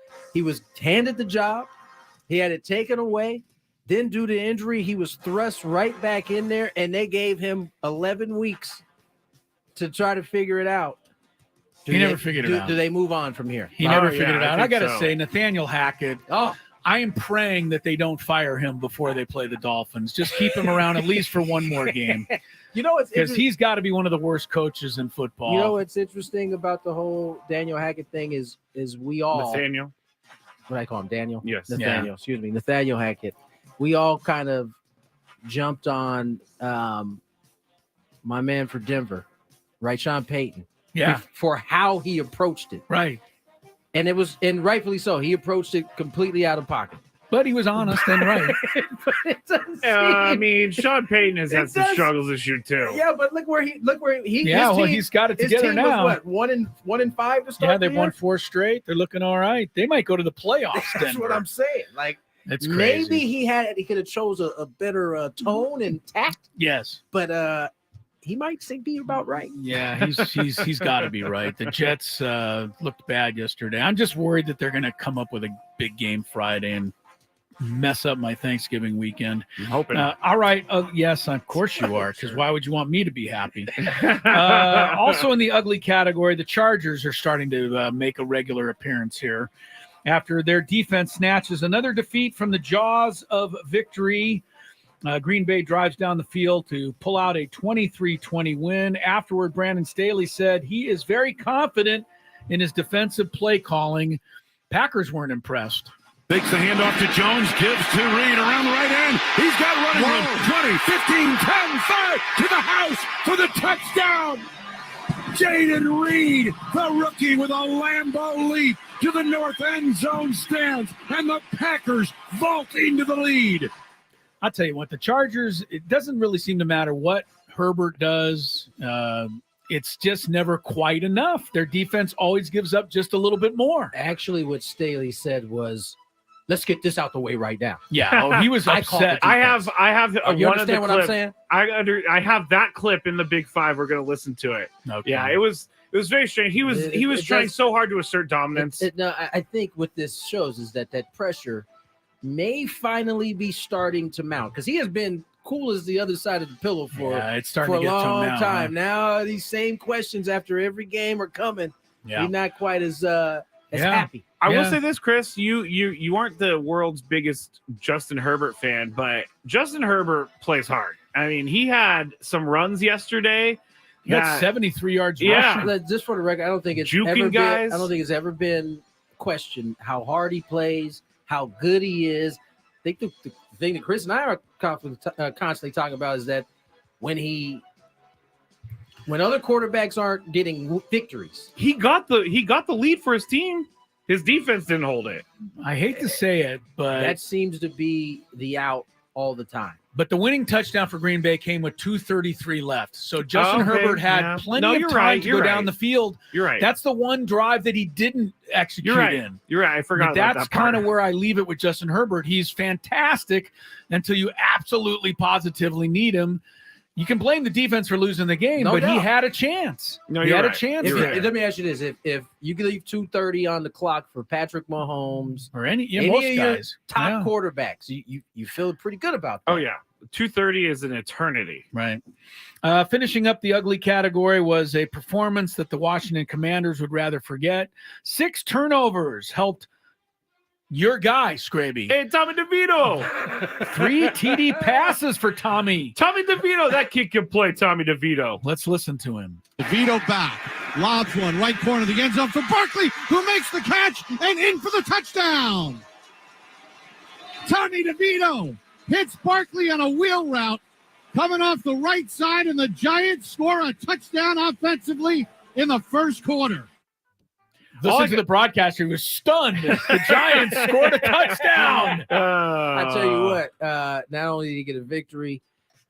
handed the job. He had it taken away. Then due to injury, he was thrust right back in there, and they gave him 11 weeks to try to figure it out. He never figured it out. Do they move on from here? He never Oh, figured yeah, it I out. I think got to so. say, Nathaniel Hackett, Oh, I am praying that they don't fire him before they play the Dolphins. Just keep him around at least for one more game, you know what's because he's got to be one of the worst coaches in football. You know what's interesting about the whole Daniel Hackett thing is we all Nathaniel. what I call him Daniel. Yes. Nathaniel. Excuse me, Nathaniel Hackett. We all kind of jumped on my man for Denver, right? Sean Payton. Yeah, For how he approached it. right. And rightfully so. He approached it completely out of pocket. But he was honest and right. But it doesn't I seem- mean, Sean Payton has had It some does- struggles this year too. yeah, but look where he Yeah, his well, team- he's got it his together team now. was what 1-5 to start. Yeah, they've the won year? 4 straight. They're looking all right. They might go to the playoffs. That's Denver. what I'm saying. Like It's crazy. maybe he could have chose a better tone and tact, Yes. but he might be about right. Yeah, he's got to be right. The Jets looked bad yesterday. I'm just worried that they're going to come up with a big game Friday and mess up my Thanksgiving weekend. I'm hoping. All right. Yes, of course you are, because why would you want me to be happy? Also in the ugly category, the Chargers are starting to make a regular appearance here after their defense snatches another defeat from the jaws of victory. Green Bay drives down the field to pull out a 23-20 win. Afterward, Brandon Staley said he is very confident in his defensive play calling. Packers weren't impressed. Takes the handoff to Jones, gives to Reed around the right end. He's got running room. 20, 15, 10, 5 to the house for the touchdown. Jaden Reed, the rookie with a Lambeau leap to the north end zone stands, and the Packers vault into the lead. I'll tell you what, the Chargers, it doesn't really seem to matter what Herbert does. It's just never quite enough. Their defense always gives up just a little bit more. Actually, what Staley said was let's get this out the way right now. Yeah, oh, he was I called upset. the I have You one of the understand what I'm clips. saying? I have that clip in the Big Five. We're going to listen to it. Okay. Yeah, it was very strange. He was It trying does- so hard to assert dominance. No, I think what this shows is that pressure may finally be starting to mount because he has been cool as the other side of the pillow for it's starting a to get to him long now, time. huh? Now these same questions after every game are coming. Yeah. He's not quite as Yeah. happy. I will Yeah. say this, Chris. You aren't the world's biggest Justin Herbert fan, but Justin Herbert plays hard. I mean, he had some runs yesterday. He got that- 73 yards Yeah. rushing. Just for the record, I don't think it's Juking ever guys. been. I don't think it's ever been questioned how hard he plays, how good he is. I think the thing that Chris and I are constantly talking about is that when other quarterbacks aren't getting victories, he got the lead for his team. His defense didn't hold it. I hate to say it, but that seems to be the out all the time. But the winning touchdown for Green Bay came with 2:33 left. So Justin Okay, Herbert had yeah. plenty No, of you're time right, to you're go down right. the field. You're right. That's the one drive that he didn't execute You're right. in. You're right. I forgot But about that's that part. kind of where I leave it with Justin Herbert. He's fantastic until you absolutely positively need him. You can blame the defense for losing the game, No but he doubt. had a chance. No, he you're had right. a chance. You're there. right. Let me ask you this: if you could leave 2:30 on the clock for Patrick Mahomes, Or any any most of your guys. top Yeah. quarterbacks, you feel pretty good about that. Oh yeah, 2:30 is an eternity. Right. Finishing up the ugly category was a performance that the Washington Commanders would rather forget. 6 turnovers helped your guy, Skraby. Hey, Tommy DeVito. 3 TD passes for Tommy. Tommy DeVito. That kid can play. Tommy DeVito. Let's listen to him. DeVito back. Lobs one right corner of the end zone for Barkley, who makes the catch and in for the touchdown. Tommy DeVito hits Barkley on a wheel route coming off the right side, and the Giants score a touchdown offensively in the first quarter. Listen to the broadcaster. He was stunned. The Giants scored a touchdown. I tell you what, not only did he get a victory,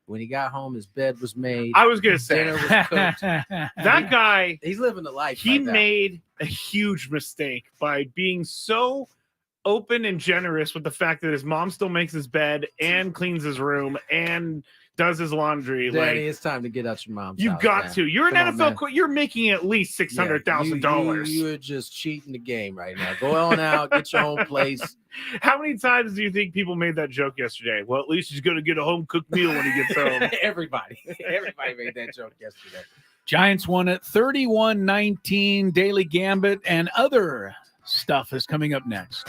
when he got home, his bed was made. I was gonna say Dinner was cooked. that guy. He's living the life. He right now. made a huge mistake by being so open and generous with the fact that his mom still makes his bed and cleans his room and does his laundry. Daddy, Like, it's time to get out your mom's you house, got man. to. You're an Come on, NFL. man. You're making at least $600,000. You are just cheating the game right now. Go on out, get your own place. How many times do you think people made that joke yesterday? Well, at least he's going to get a home cooked meal when he gets home. Everybody made that joke yesterday. Giants won it 31-19. Daily Gambit and other stuff is coming up next.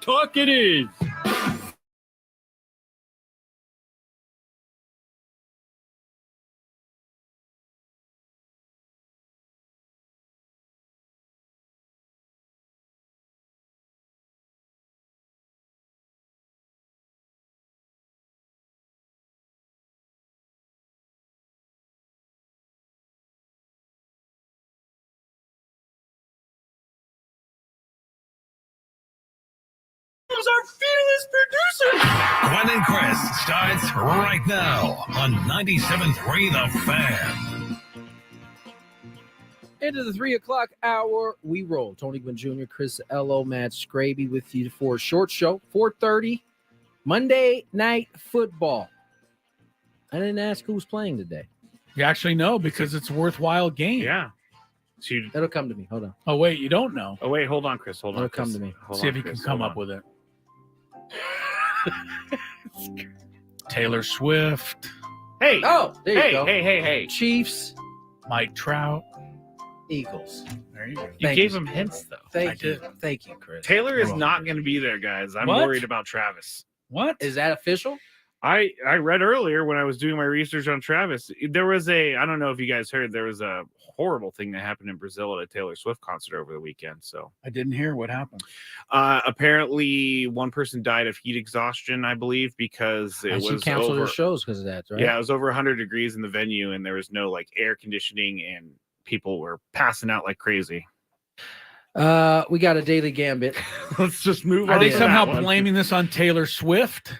Talk it is. Our fearless producer. Gwynn and Chris starts right now on 97.3 The Fan. Into the 3 o'clock hour, we roll. Tony Gwynn Jr., Chris L.O., Matt Skraby with you for a short show, 4:30, Monday Night Football. I didn't ask who's playing today. You actually know because it's a worthwhile game. Yeah. So That'll come to me. Hold on. Oh, wait, you don't know. oh, wait, hold on, Chris. Hold on. It'll Chris. come to me. Hold See on, if you Chris. can come Hold up on. with it. Taylor Swift, Hey. Oh, there you hey, go. hey. Chiefs, Mike Trout. Eagles. There you go. You Thank gave you. him hints, though. Thank you. Thank you, Chris. Taylor is You're not welcome. going to be there, guys. I'm What? worried about Travis. What? Is that official? I read earlier when I was doing my research on Travis, there was I don't know if you guys heard, there was a horrible thing that happened in Brazil at a Taylor Swift concert over the weekend. So I didn't hear what happened. apparently one person died of heat exhaustion, I believe, because it She was canceled over. her shows because of that, right? Yeah, it was over 100 degrees in the venue, and there was no like air conditioning, and people were passing out like crazy. We got a daily gambit. Let's just move Are on. they to somehow that one. blaming this on Taylor Swift?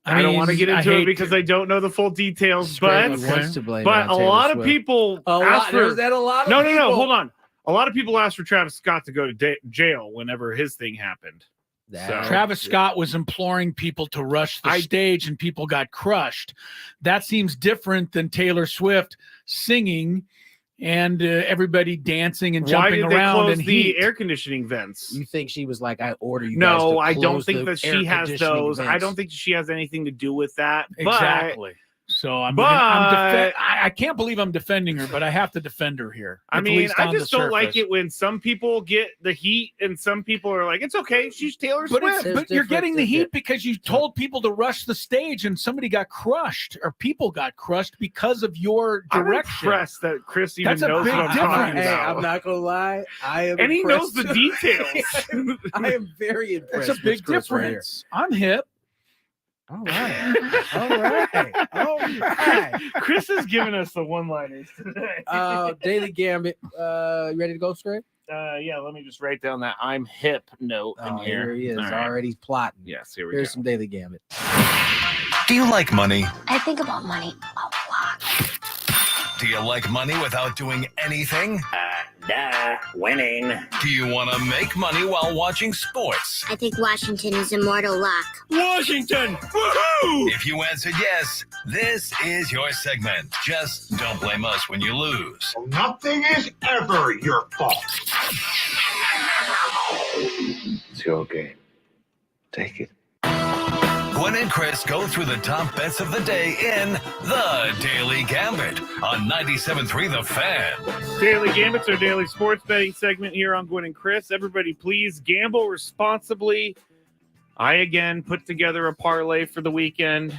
I don't want to get I into it hate because I don't know the full details, Scrappy but wants to blame it but on a Taylor lot of Swift. people A asked lot. for There's that a lot of no, people. hold on. A lot of people asked for Travis Scott to go to jail whenever his thing happened. That- Travis Scott was imploring people to rush the stage and people got crushed. That seems different than Taylor Swift singing and everybody dancing and Why jumping did they around close in the heat. air conditioning vents? You think she was like, I order you guys No, to I don't close think the that air she has conditioning those. I vents? don't think she has anything to do with that. Exactly. So I can't believe I'm defending her, but I have to defend her here. I at mean, least I on the just don't like surface. it when some people get the heat and some people are like, it's okay. She's Taylor But, Swift. There's but you're different- getting the there's heat different- because you told people to rush the stage and somebody got crushed or people got crushed because of your I'm direction. impressed that Chris even That's a knows big what I'm difference. talking Hey, about. I'm not gonna lie. I am and he knows the impressed. details. I am very impressed. It's a big with Chris right here. difference. I'm hip. All right. All right. All right. Chris has given us the one-liners today. Daily Gambit. You ready to go, Scrape? Yeah, let me just write down that I'm hip note in Oh, here. here he is. All right. Already plotting. Yes, here we Here's go. some Daily Gambit. Do you like money? I think about money a lot. Do you like money without doing anything? Winning. Do you want to make money while watching sports? I think Washington is immortal luck. Washington! Woohoo! If you answered yes, this is your segment. Just don't blame us when you lose. Nothing is ever your fault. It's your game. Take it. Gwynn and Chris go through the top bets of the day in The Daily Gambit on 97.3 The Fan. Daily Gambits, our daily sports betting segment here on Gwynn and Chris. Everybody, please gamble responsibly. I again put together a parlay for the weekend,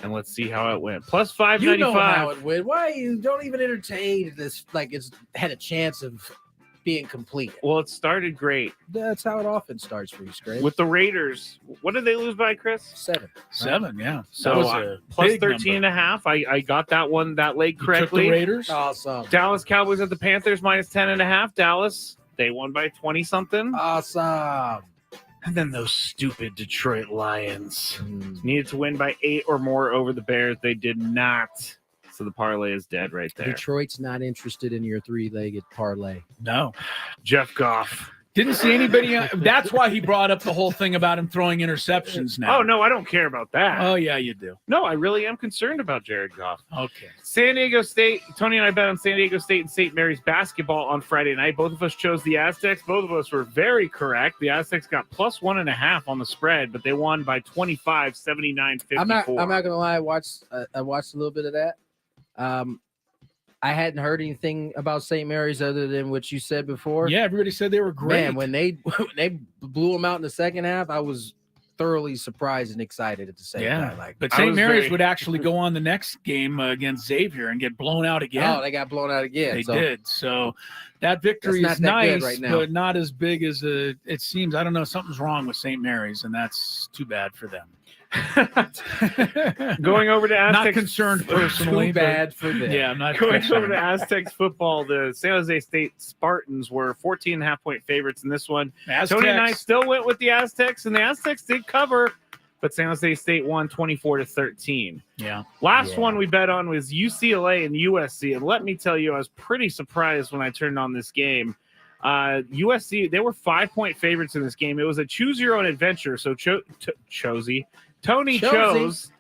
and let's see how it went. Plus You $5.95. know how it went. Why you don't even entertain this like it's had a chance of being completed? Well, it started great That's how it often starts for you, Scrape. with the Raiders. What did they lose by, Chris? 7. 7, yeah. So That was a plus big 13 and number. a half. I got that one, that leg You took correctly. the Raiders. Awesome. Dallas Cowboys at the Panthers minus 10 and a half. Dallas, they won by 20 something. Awesome. And then those stupid Detroit Lions Mm. needed to win by 8 or more over the Bears. They did not. So the parlay is dead right there. Detroit's not interested in your 3-legged parlay. No. Jeff Goff. Didn't see anybody. That's why he brought up the whole thing about him throwing interceptions now. Oh, no, I don't care about that. Oh, yeah, you do. No, I really am concerned about Jared Goff. Okay. San Diego State. Tony and I bet on San Diego State and St. Mary's basketball on Friday night. Both of us chose the Aztecs. Both of us were very correct. The Aztecs got plus 1.5 on the spread, but they won by 25, 79, 54. I'm not gonna lie. I watched a little bit of that. I hadn't heard anything about St. Mary's other than what you said before. Yeah, everybody said they were great. Man, when they blew them out in the second half, I was thoroughly surprised and excited at the same time. Like, but St. Mary's would actually go on the next game against Xavier and get blown out again. Oh, they got blown out again. They did. So that victory is nice, right now, but not as big as it seems. I don't know. Something's wrong with St. Mary's, and that's too bad for them. Going over to Aztecs, not concerned personally. Too bad for them. Yeah, I'm not going concerned. over to Aztecs football. The San Jose State Spartans were 14.5-point favorites in this one. Aztecs. Tony and I still went with the Aztecs, and the Aztecs did cover, but San Jose State won 24-13. Yeah. Last one we bet on was UCLA and USC, and let me tell you, I was pretty surprised when I turned on this game. USC, they were 5-point favorites in this game. It was a choose your own adventure. So Tony chose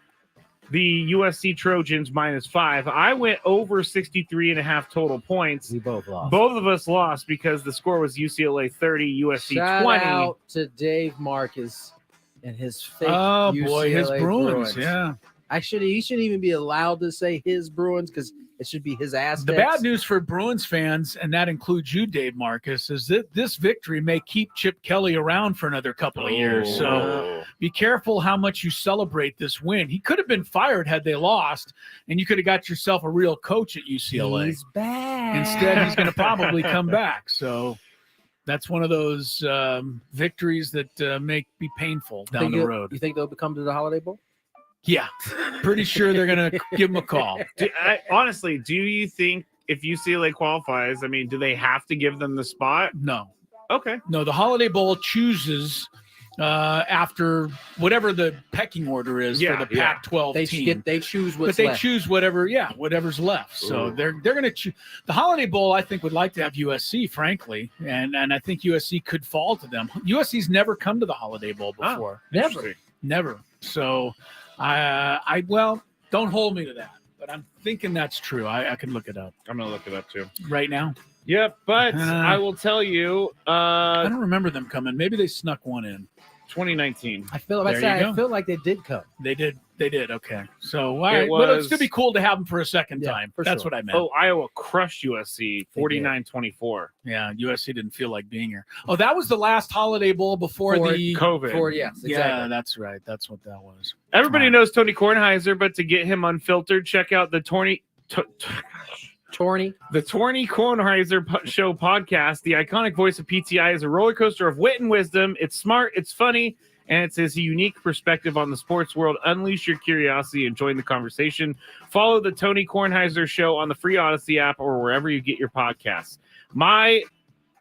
the USC Trojans -5. I went over 63.5 total points. We both lost. Both of us lost because the score was UCLA 30, USC Shout 20. out to Dave Marcus and his fake UCLA boy, his Bruins. Yeah. He shouldn't even be allowed to say his Bruins because it should be his Aztecs. The bad news for Bruins fans, and that includes you, Dave Marcus, is that this victory may keep Chip Kelly around for another couple of years. So be careful how much you celebrate this win. He could have been fired had they lost, and you could have got yourself a real coach at UCLA. He's back. Instead, he's going to probably come back. So that's one of those victories that may be painful down the road. You think they'll come to the Holiday Bowl? Yeah, pretty sure they're going to give him a call. Honestly, do you think if UCLA qualifies, do they have to give them the spot? No. Okay. No, the Holiday Bowl chooses after whatever the pecking order is for the Pac-12 team. They choose what's but they left. choose whatever's left. So they're going to choose. The Holiday Bowl, I think, would like to have USC, frankly, and I think USC could fall to them. USC's never come to the Holiday Bowl before. Never. So well, don't hold me to that, but I'm thinking that's true. I can look it up. I'm going to look it up too. Right now? Yep, but I will tell you. I don't remember them coming. Maybe they snuck one in. 2019. I feel like they did come. They did. Okay. So, all right. But it's going to be cool to have them for a second time. That's what I meant. Oh, Iowa crushed USC 49-24. Yeah, USC didn't feel like being here. Oh, that was the last Holiday Bowl before the COVID. Yes, exactly. Yeah, that's right. That's what that was. Everybody knows Tony Kornheiser, but to get him unfiltered, check out the Torney Kornheiser Show podcast. The iconic voice of PTI is a roller coaster of wit and wisdom. It's smart, it's funny, and it's his unique perspective on the sports world. Unleash your curiosity and join the conversation. Follow the Tony Kornheiser Show on the free Odyssey app or wherever you get your podcasts. My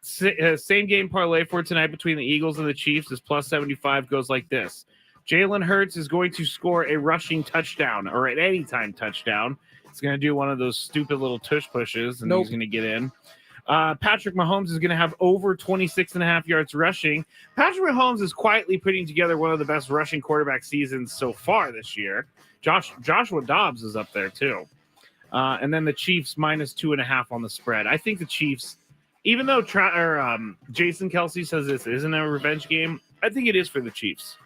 same game parlay for tonight between the Eagles and the Chiefs is +75. Goes like this. Jalen Hurts is going to score a rushing touchdown or an anytime touchdown. It's going to do one of those stupid little tush pushes, and he's going to get in. Patrick Mahomes is going to have over 26.5 yards rushing. Patrick Mahomes is quietly putting together one of the best rushing quarterback seasons so far this year. Joshua Dobbs is up there too. And then the Chiefs -2.5 on the spread. I think the Chiefs, even though Jason Kelce says this isn't a revenge game, I think it is for the Chiefs.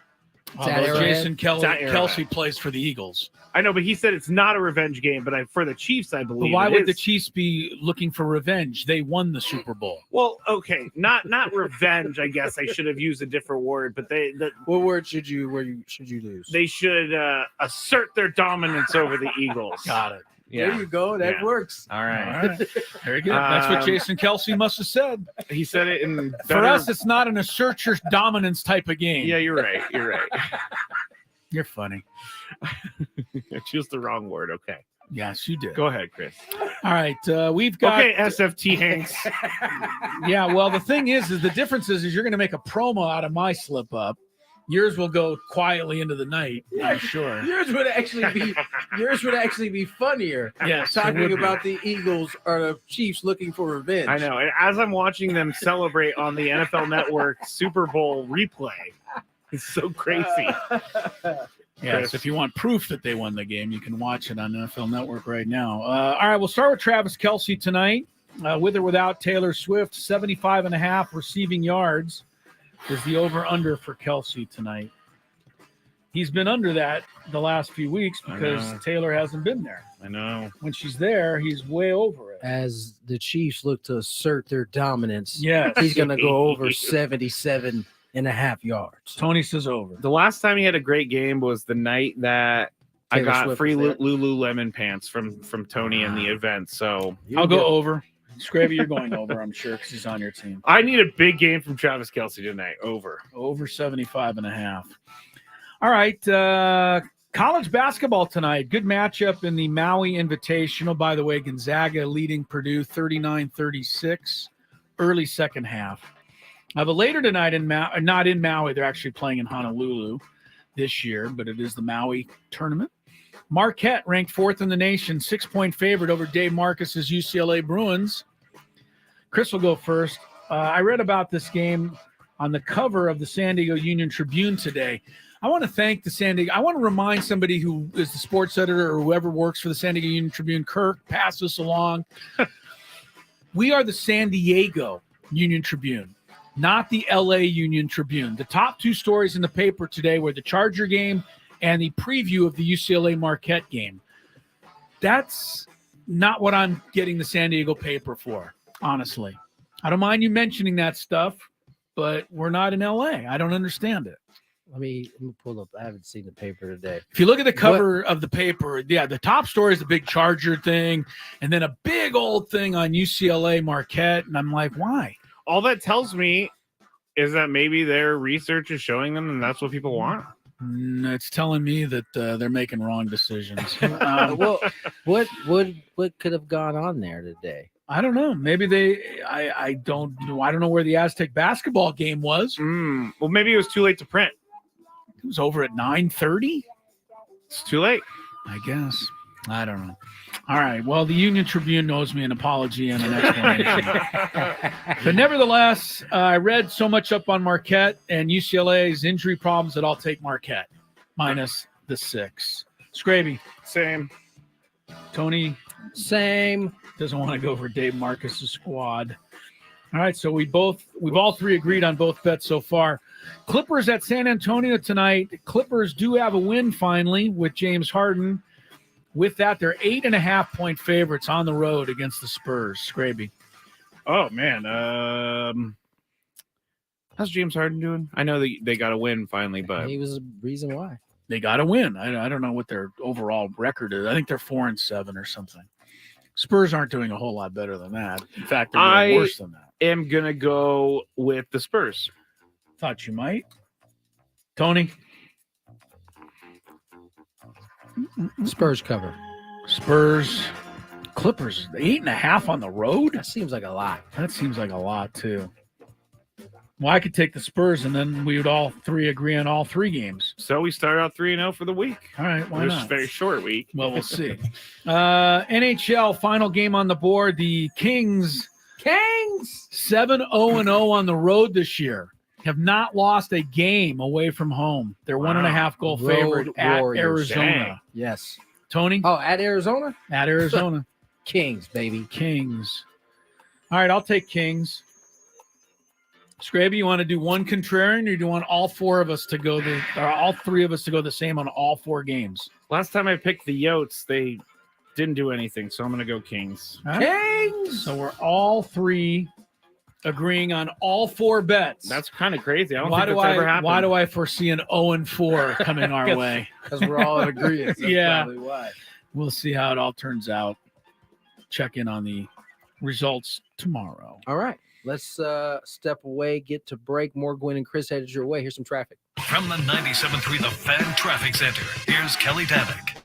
Jason Kelce plays for the Eagles. I know, but he said it's not a revenge game, but for the Chiefs, I believe. But why would the Chiefs be looking for revenge? They won the Super Bowl. Well, okay, not revenge. I guess I should have used a different word, but what word should you use? They should assert their dominance over the Eagles. Got it. Yeah. There you go. That works. All right. Very good. That's what Jason Kelce must have said. He said it in better... For us, it's not an assert your dominance type of game. Yeah, you're right. You're funny. I choose the wrong word. Okay. Yes, you did. Go ahead, Chris. All right. We've got... Okay, SFT Hanks. Yeah, well, the thing is the difference is you're going to make a promo out of my slip up. Yours will go quietly into the night, I'm sure. Yours would actually be funnier. Yes, talking about the Eagles or the Chiefs looking for revenge. I know. As I'm watching them celebrate on the NFL Network Super Bowl replay, it's so crazy. Yes, if you want proof that they won the game, you can watch it on NFL Network right now. All right, we'll start with Travis Kelce tonight. With or without Taylor Swift, 75.5 receiving yards is the over-under for Kelce tonight. He's been under that the last few weeks because Taylor hasn't been there. I know. When she's there, he's way over it. As the Chiefs look to assert their dominance, Yes. he's going to go over 77.5 yards. Tony says over. The last time he had a great game was the night that I Taylor got Swift free was there. Lululemon pants from Tony in the event. So I'll go over. Scrappy, you're going over, I'm sure, because he's on your team. I need a big game from Travis Kelce tonight. Over 75.5. All right. College basketball tonight. Good matchup in the Maui Invitational. By the way, Gonzaga leading Purdue 39-36, early second half. But later tonight, not in Maui, they're actually playing in Honolulu this year, but it is the Maui tournament. Marquette ranked 4th in the nation, 6-point favorite over Dave Marcus's UCLA Bruins. Chris will go first. I read about this game on the cover of the San Diego Union Tribune today. I want to thank I want to remind somebody who is the sports editor or whoever works for the San Diego Union Tribune, Kirk, pass this along. We are the San Diego Union Tribune, not the LA Union Tribune. The top 2 stories in the paper today were the Charger game and the preview of the UCLA Marquette game. That's not what I'm getting the San Diego paper for, honestly. I don't mind you mentioning that stuff, but we're not in LA. I don't understand it. Let me pull up. I haven't seen the paper today. If you look at the cover of the paper, the top story is the big Charger thing, and then a big old thing on UCLA Marquette, and I'm like, why? all that tells me is that maybe their research is showing them, and that's what people want. It's telling me that they're making wrong decisions. Well, what could have gone on there today? I don't know. Maybe I don't know where the Aztec basketball game was. Well, maybe it was too late to print. It was over at 9:30. It's too late, I guess. I don't know. All right. Well, the Union Tribune knows me an apology and an explanation. But nevertheless, I read so much up on Marquette and UCLA's injury problems that I'll take Marquette minus the 6. Skraby. Same. Tony. Same. Doesn't want to go for Dave Marcus's squad. All right. So we've all three agreed on both bets so far. Clippers at San Antonio tonight. Clippers do have a win finally with James Harden. With that, they're 8.5-point favorites on the road against the Spurs. Skraby. Oh, man. How's James Harden doing? I know they got a win finally, but He was the reason why. They got a win. I don't know what their overall record is. I think they're 4-7 or something. Spurs aren't doing a whole lot better than that. In fact, they're doing worse than that. I'm going to go with the Spurs. Thought you might. Tony? Spurs cover. Spurs. Clippers. 8.5 on the road? That seems like a lot. That seems like a lot, too. Well, I could take the Spurs, and then we would all three agree on all three games. So we start out 3-0 for the week. All right, why not? It's a very short week. Well, we'll see. NHL final game on the board. The Kings 7-0-0 on the road this year. Have not lost a game away from home. They're 1.5 goal favorite at Warriors. Arizona. Dang. Yes. Tony? Oh, at Arizona? At Arizona. Kings, baby. Kings. All right, I'll take Kings. Skraby, you want to do one contrarian, or do you want all three of us to go the same on all 4 games? Last time I picked the Yotes, they didn't do anything, so I'm going to go Kings. All right. Kings! So we're all 3 agreeing on all 4 bets. That's kind of crazy. I don't think that's ever happened. Why do I foresee an 0-4 coming our way? Because we're all in agreement. That's Yeah. probably why. We'll see how it all turns out. Check in on the results tomorrow. All right. Let's step away, get to break. More Gwynn and Chris headed your way. Here's some traffic. From the 97.3 The Fan Traffic Center, here's Kelly Danick.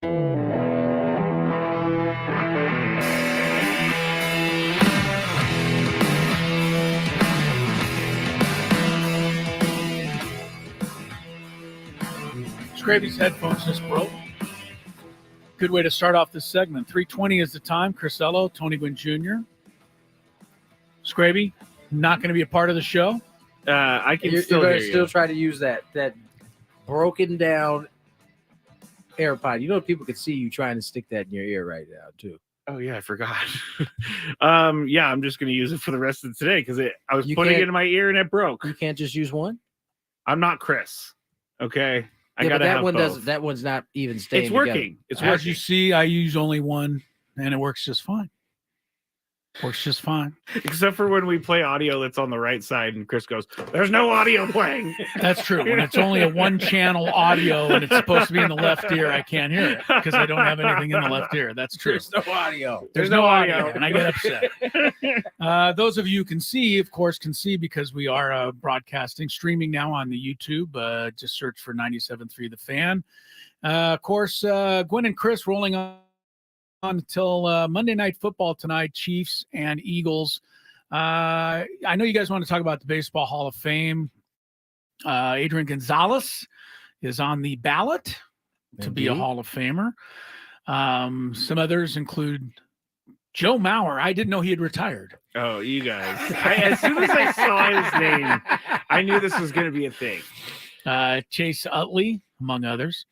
Skraby's headphones just broke. Good way to start off this segment. 3:20 is the time. Crisello, Tony Gwynn Jr. Skraby, not going to be a part of the show. I can You're still going hear to you. still try to use that broken down AirPod. You know, people could see you trying to stick that in your ear right now, too. Oh yeah, I forgot. Yeah, I'm just gonna use it for the rest of today because I was putting it in my ear and it broke. You can't just use one. I'm not Chris. Okay, I Yeah, gotta but that have one both. doesn't. That one's not even staying. It's working. Together. It's As working. you see, I use only one, and it works just fine. Works just fine. Except for when we play audio that's on the right side, and Chris goes, "There's no audio playing." That's true. When it's only a one-channel audio and it's supposed to be in the left ear, I can't hear it because I don't have anything in the left ear. That's true. There's no audio. There's no audio, and I get upset. Those of you who can see, of course, can see because we are broadcasting, streaming now on the YouTube. Just search for 97.3 The Fan. Of course, Gwynn and Chris rolling on until Monday Night Football tonight, Chiefs and Eagles. I know you guys want to talk about the Baseball Hall of Fame. Adrian Gonzalez is on the ballot to be a Hall of Famer. Some others include Joe Mauer. I didn't know he had retired. Oh, you guys. As soon as I saw his name, I knew this was going to be a thing. Chase Utley, among others.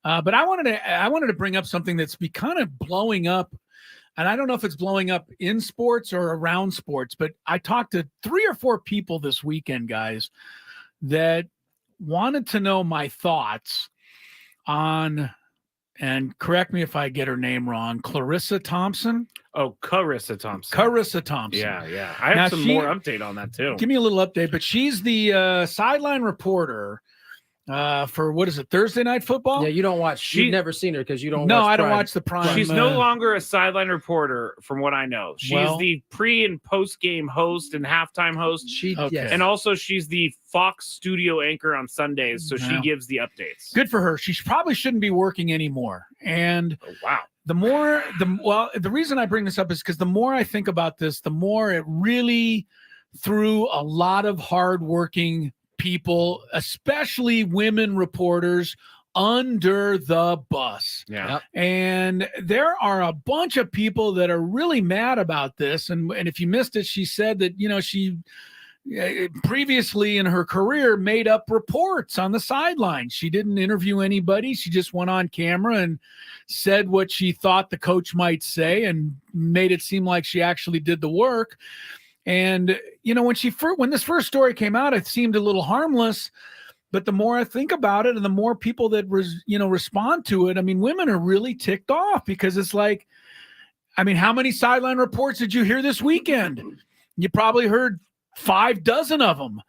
But I wanted to bring up something that's be kind of blowing up, and I don't know if it's blowing up in sports or around sports, but I talked to 3 or 4 people this weekend, guys, that wanted to know my thoughts on, and correct me if I get her name wrong, Clarissa Thompson. Oh, Carissa Thompson. Carissa Thompson. Yeah. I have some more update on that too. Give me a little update, but she's the sideline reporter for what is it, Thursday Night Football? Yeah, you don't watch. You've never seen her because you don't. No, watch I don't Prime. watch the Prime. She's no longer a sideline reporter, from what I know. She's the pre and post game host and halftime host. Yes. And also she's the Fox studio anchor on Sundays, so she gives the updates. Good for her. She probably shouldn't be working anymore. And wow. The reason I bring this up is because the more I think about this, the more it really threw a lot of hardworking people, especially women reporters, under the bus. Yeah. And there are a bunch of people that are really mad about this. And if you missed it, she said that, she previously in her career made up reports on the sideline. She didn't interview anybody. She just went on camera and said what she thought the coach might say and made it seem like she actually did the work. And, when this first story came out, it seemed a little harmless, but the more I think about it and the more people that respond to it, I mean, women are really ticked off because it's like, I mean, how many sideline reports did you hear this weekend? You probably heard 6 of them.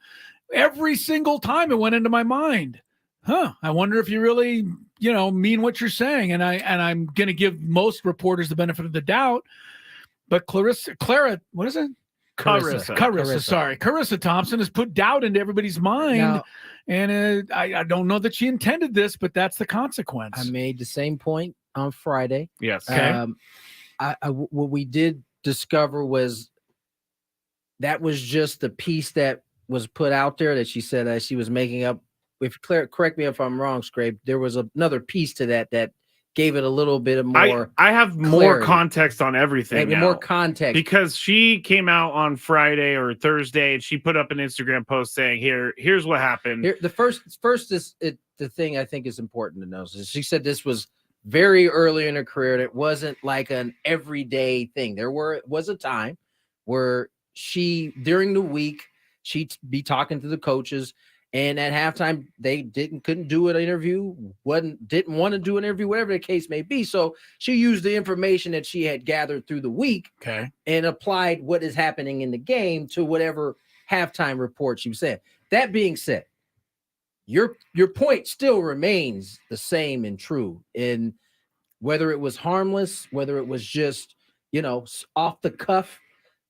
Every single time it went into my mind. I wonder if you really, mean what you're saying. And I'm going to give most reporters the benefit of the doubt, but what is it? Carissa Thompson has put doubt into everybody's mind. Now, and I don't know that she intended this, but that's the consequence. I made the same point on Friday. Yes. Okay. What we did discover was that was just the piece that was put out there that she said she was making up. If correct me if I'm wrong, Scrape, there was another piece to that gave it a little bit of more. I have more clarity. Context on everything. Now, more context because she came out on Friday or Thursday and she put up an Instagram post saying, "Here's what happened." The first is the thing I think is important to know. So she said this was very early in her career. It wasn't like an everyday thing. There was a time where during the week she'd be talking to the coaches. And at halftime, they couldn't do an interview, didn't want to do an interview, whatever the case may be. So she used the information that she had gathered through the week and applied what is happening in the game to whatever halftime report she was saying. That being said, your point still remains the same and true. In whether it was harmless, whether it was just, off the cuff,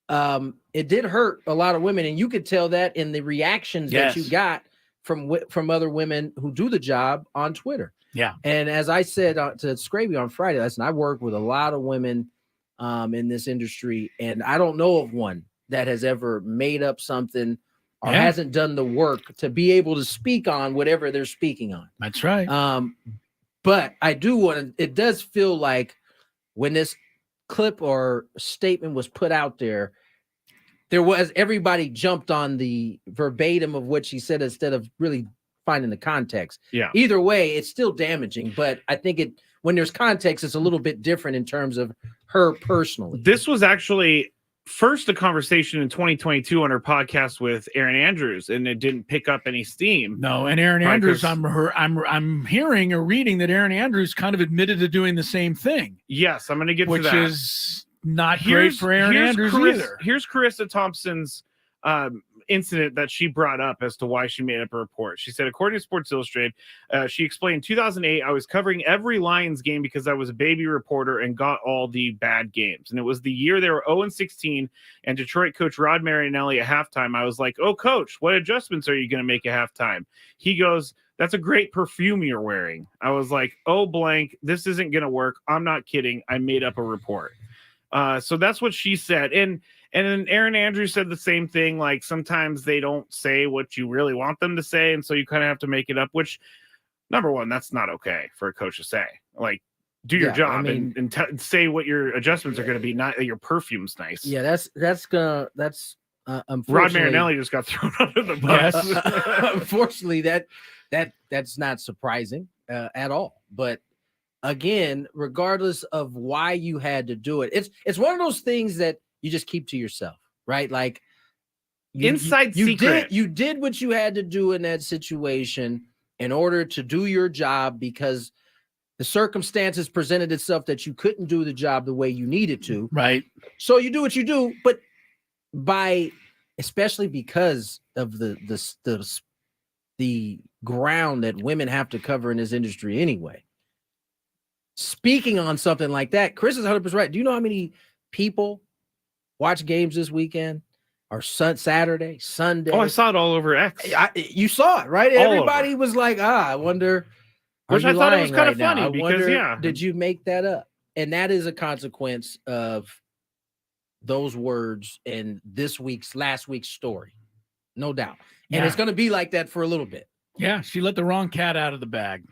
it did hurt a lot of women. And you could tell that in the reactions that you got from other women who do the job on Twitter. Yeah. And as I said to Skraby on Friday, listen, I work with a lot of women in this industry, and I don't know of one that has ever made up something or hasn't done the work to be able to speak on whatever they're speaking on. That's right. But I do want to, it does feel like when this clip or statement was put out there, everybody jumped on the verbatim of what she said instead of really finding the context. Yeah. Either way, it's still damaging, but I think when there's context, it's a little bit different in terms of her personally. This was actually first a conversation in 2022 on her podcast with Erin Andrews, and it didn't pick up any steam. No, and Erin Andrews, I'm hearing or reading that Erin Andrews kind of admitted to doing the same thing. Yes, I'm going to get to that. Which is not great for Erin Andrews either. Here's Carissa Thompson's incident that she brought up as to why she made up a report. She said, according to Sports Illustrated, she explained, 2008, I was covering every Lions game because I was a baby reporter and got all the bad games. And it was the year they were 0-16, and Detroit coach Rod Marinelli at halftime, I was like, oh, coach, what adjustments are you going to make at halftime? He goes, that's a great perfume you're wearing. I was like, oh, blank, this isn't going to work. I'm not kidding. I made up a report. So that's what she said. And then Erin Andrews said the same thing. Like, sometimes they don't say what you really want them to say, and so you kind of have to make it up, which, number one, that's not okay for a coach to say. Like, do your job and say what your adjustments are going to be, not that your perfume's nice. Yeah, that's unfortunately, Rod Marinelli just got thrown under the bus. Unfortunately, that's not surprising at all. But again, regardless of why you had to do it, it's one of those things that you just keep to yourself, right? Like inside secret. You did what you had to do in that situation in order to do your job because the circumstances presented itself that you couldn't do the job the way you needed to. Right. So you do what you do, but especially because of the ground that women have to cover in this industry anyway. Speaking on something like that, Chris is 100% right. Do you know how many people watch games this weekend or Saturday, Sunday? Oh, I saw it all over X. You saw it, right? All Everybody over. Was like, I wonder. Which I thought it was kind of funny because, did you make that up? And that is a consequence of those words in last week's story. No doubt. And it's going to be like that for a little bit. Yeah, she let the wrong cat out of the bag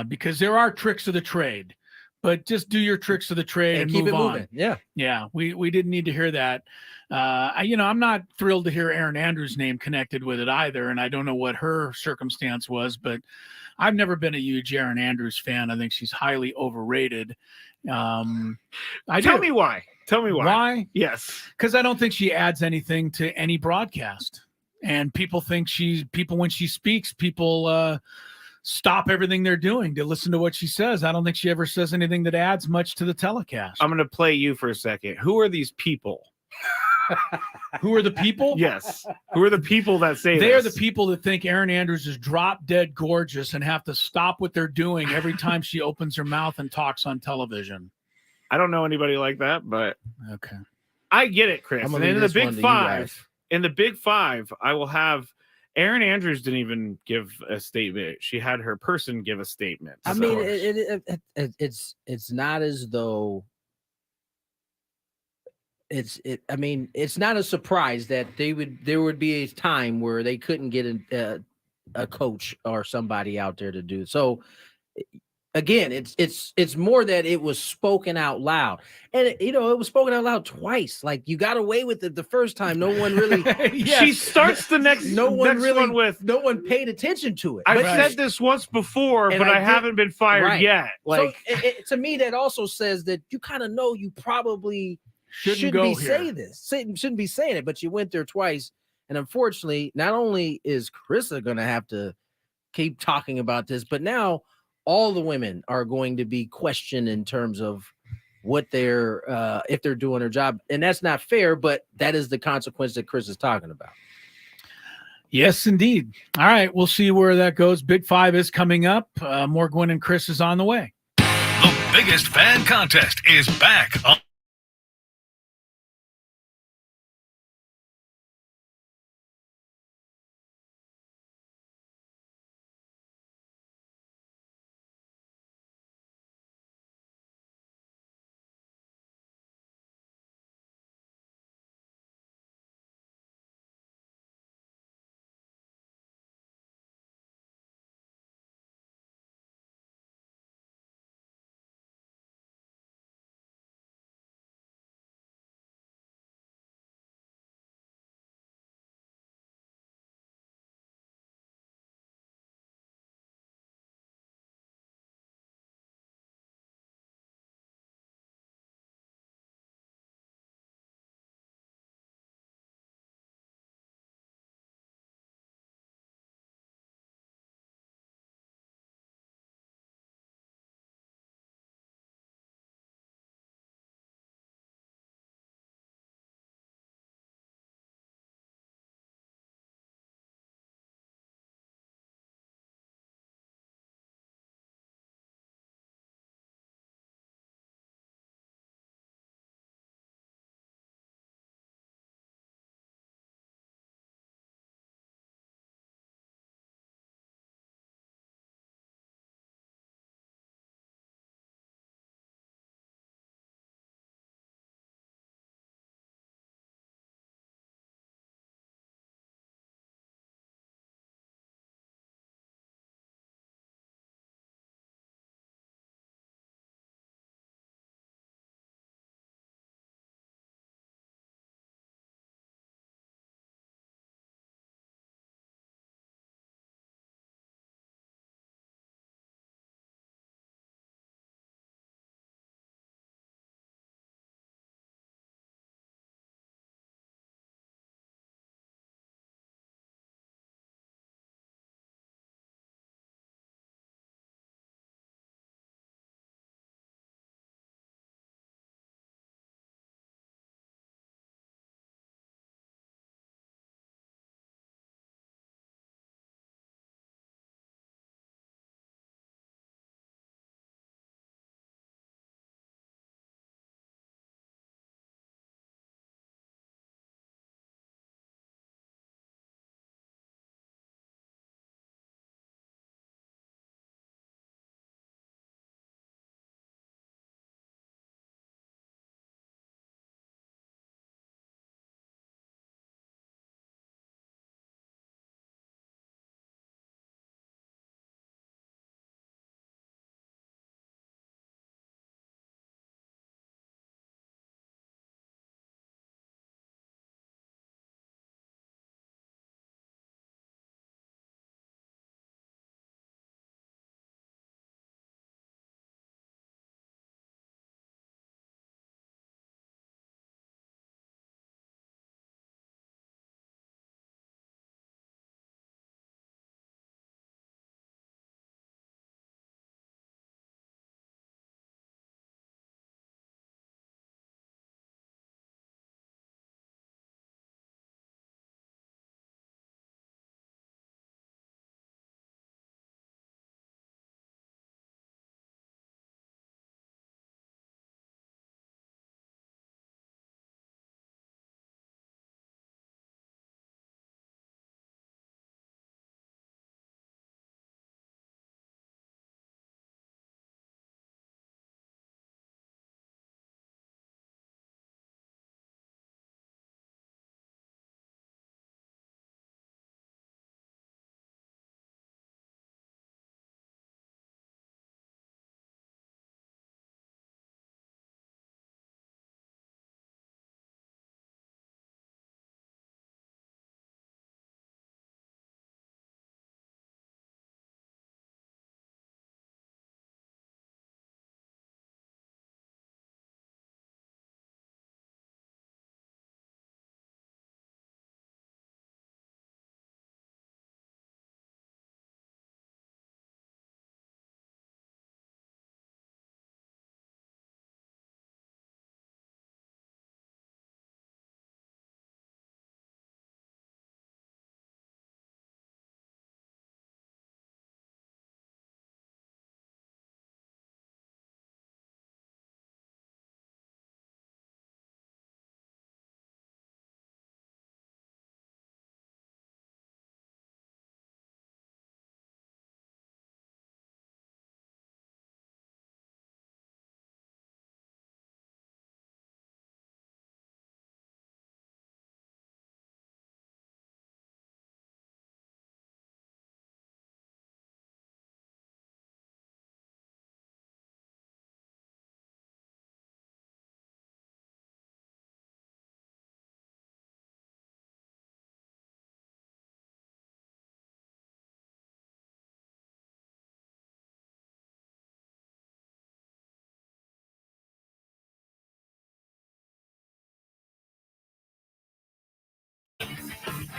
because there are tricks of the trade, but just do your tricks of the trade and keep move it on. Moving. Yeah. Yeah, we didn't need to hear that. I'm not thrilled to hear Erin Andrews' name connected with it either, and I don't know what her circumstance was, but I've never been a huge Erin Andrews fan. I think she's highly overrated. Tell me why. Why? Yes. Because I don't think she adds anything to any broadcast. And people think when she speaks, people stop everything they're doing to listen to what she says. I don't think she ever says anything that adds much to the telecast. I'm going to play you for a second. Who are these people? Who are the people? Yes. Who are the people that say They are the people that think Erin Andrews is drop dead gorgeous and have to stop what they're doing every time she opens her mouth and talks on television. I don't know anybody like that, but okay. I get it, Chris. And in the Big Five, I will have Erin Andrews didn't even give a statement. She had her person give a statement. I mean, it's not as though it's not a surprise that there would be a time where they couldn't get a coach or somebody out there to do it. So again, it's more that it was spoken out loud, and it was spoken out loud twice. Like, you got away with it the first time. No one really. Yes. She starts the next. No one no one paid attention to it. I've said this once before, but I haven't been fired yet. Like, so to me, that also says that you kind of know you probably shouldn't be saying it, but you went there twice, and unfortunately, not only is Carissa going to have to keep talking about this, but now all the women are going to be questioned in terms of what if they're doing their job. And that's not fair, but that is the consequence that Chris is talking about. Yes, indeed. All right, we'll see where that goes. Big Five is coming up. More Gwynn and Chris is on the way. The biggest fan contest is back on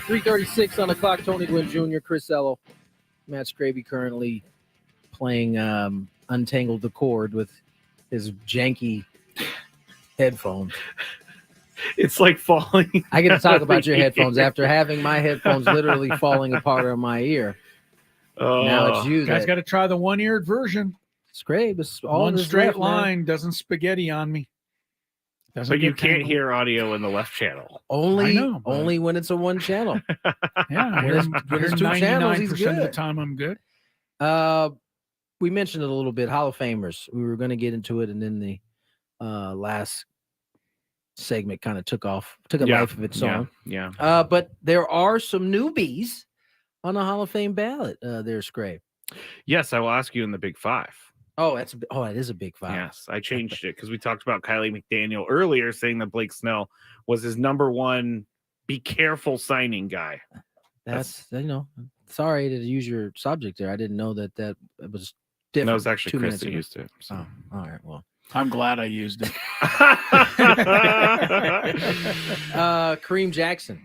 3:36 on the clock. Tony Gwynn Jr., Chris Ello, Matt Skraby currently playing Untangled the Cord with his janky headphones. It's like falling. I get to talk about your headphones after having my headphones literally falling apart on my ear. Now it's you. Guys got to try the one-eared version. Skrabe is all one that's straight left, man. line, doesn't spaghetti on me. Doesn't But you get can't tangled. hear audio in the left channel. Only, I know, but- only when it's a one channel. Yeah, When it's two channels, he's 99% of the good. time I'm good. We mentioned it a little bit. Hall of Famers. We were going to get into it, and then the last segment kind of took a life of its own. Yeah. But there are some newbies on the Hall of Fame ballot. There's Skrabe. Yes, I will ask you in the Big Five. Oh, it is a big five. Yes, I changed it because we talked about Kylie McDaniel earlier, saying that Blake Snell was his number one be careful signing guy. That's sorry to use your subject there. I didn't know that it was different. That was actually 2 Chris minutes that ago. used it. So. Oh, all right. Well, I'm glad I used it. Kareem Jackson.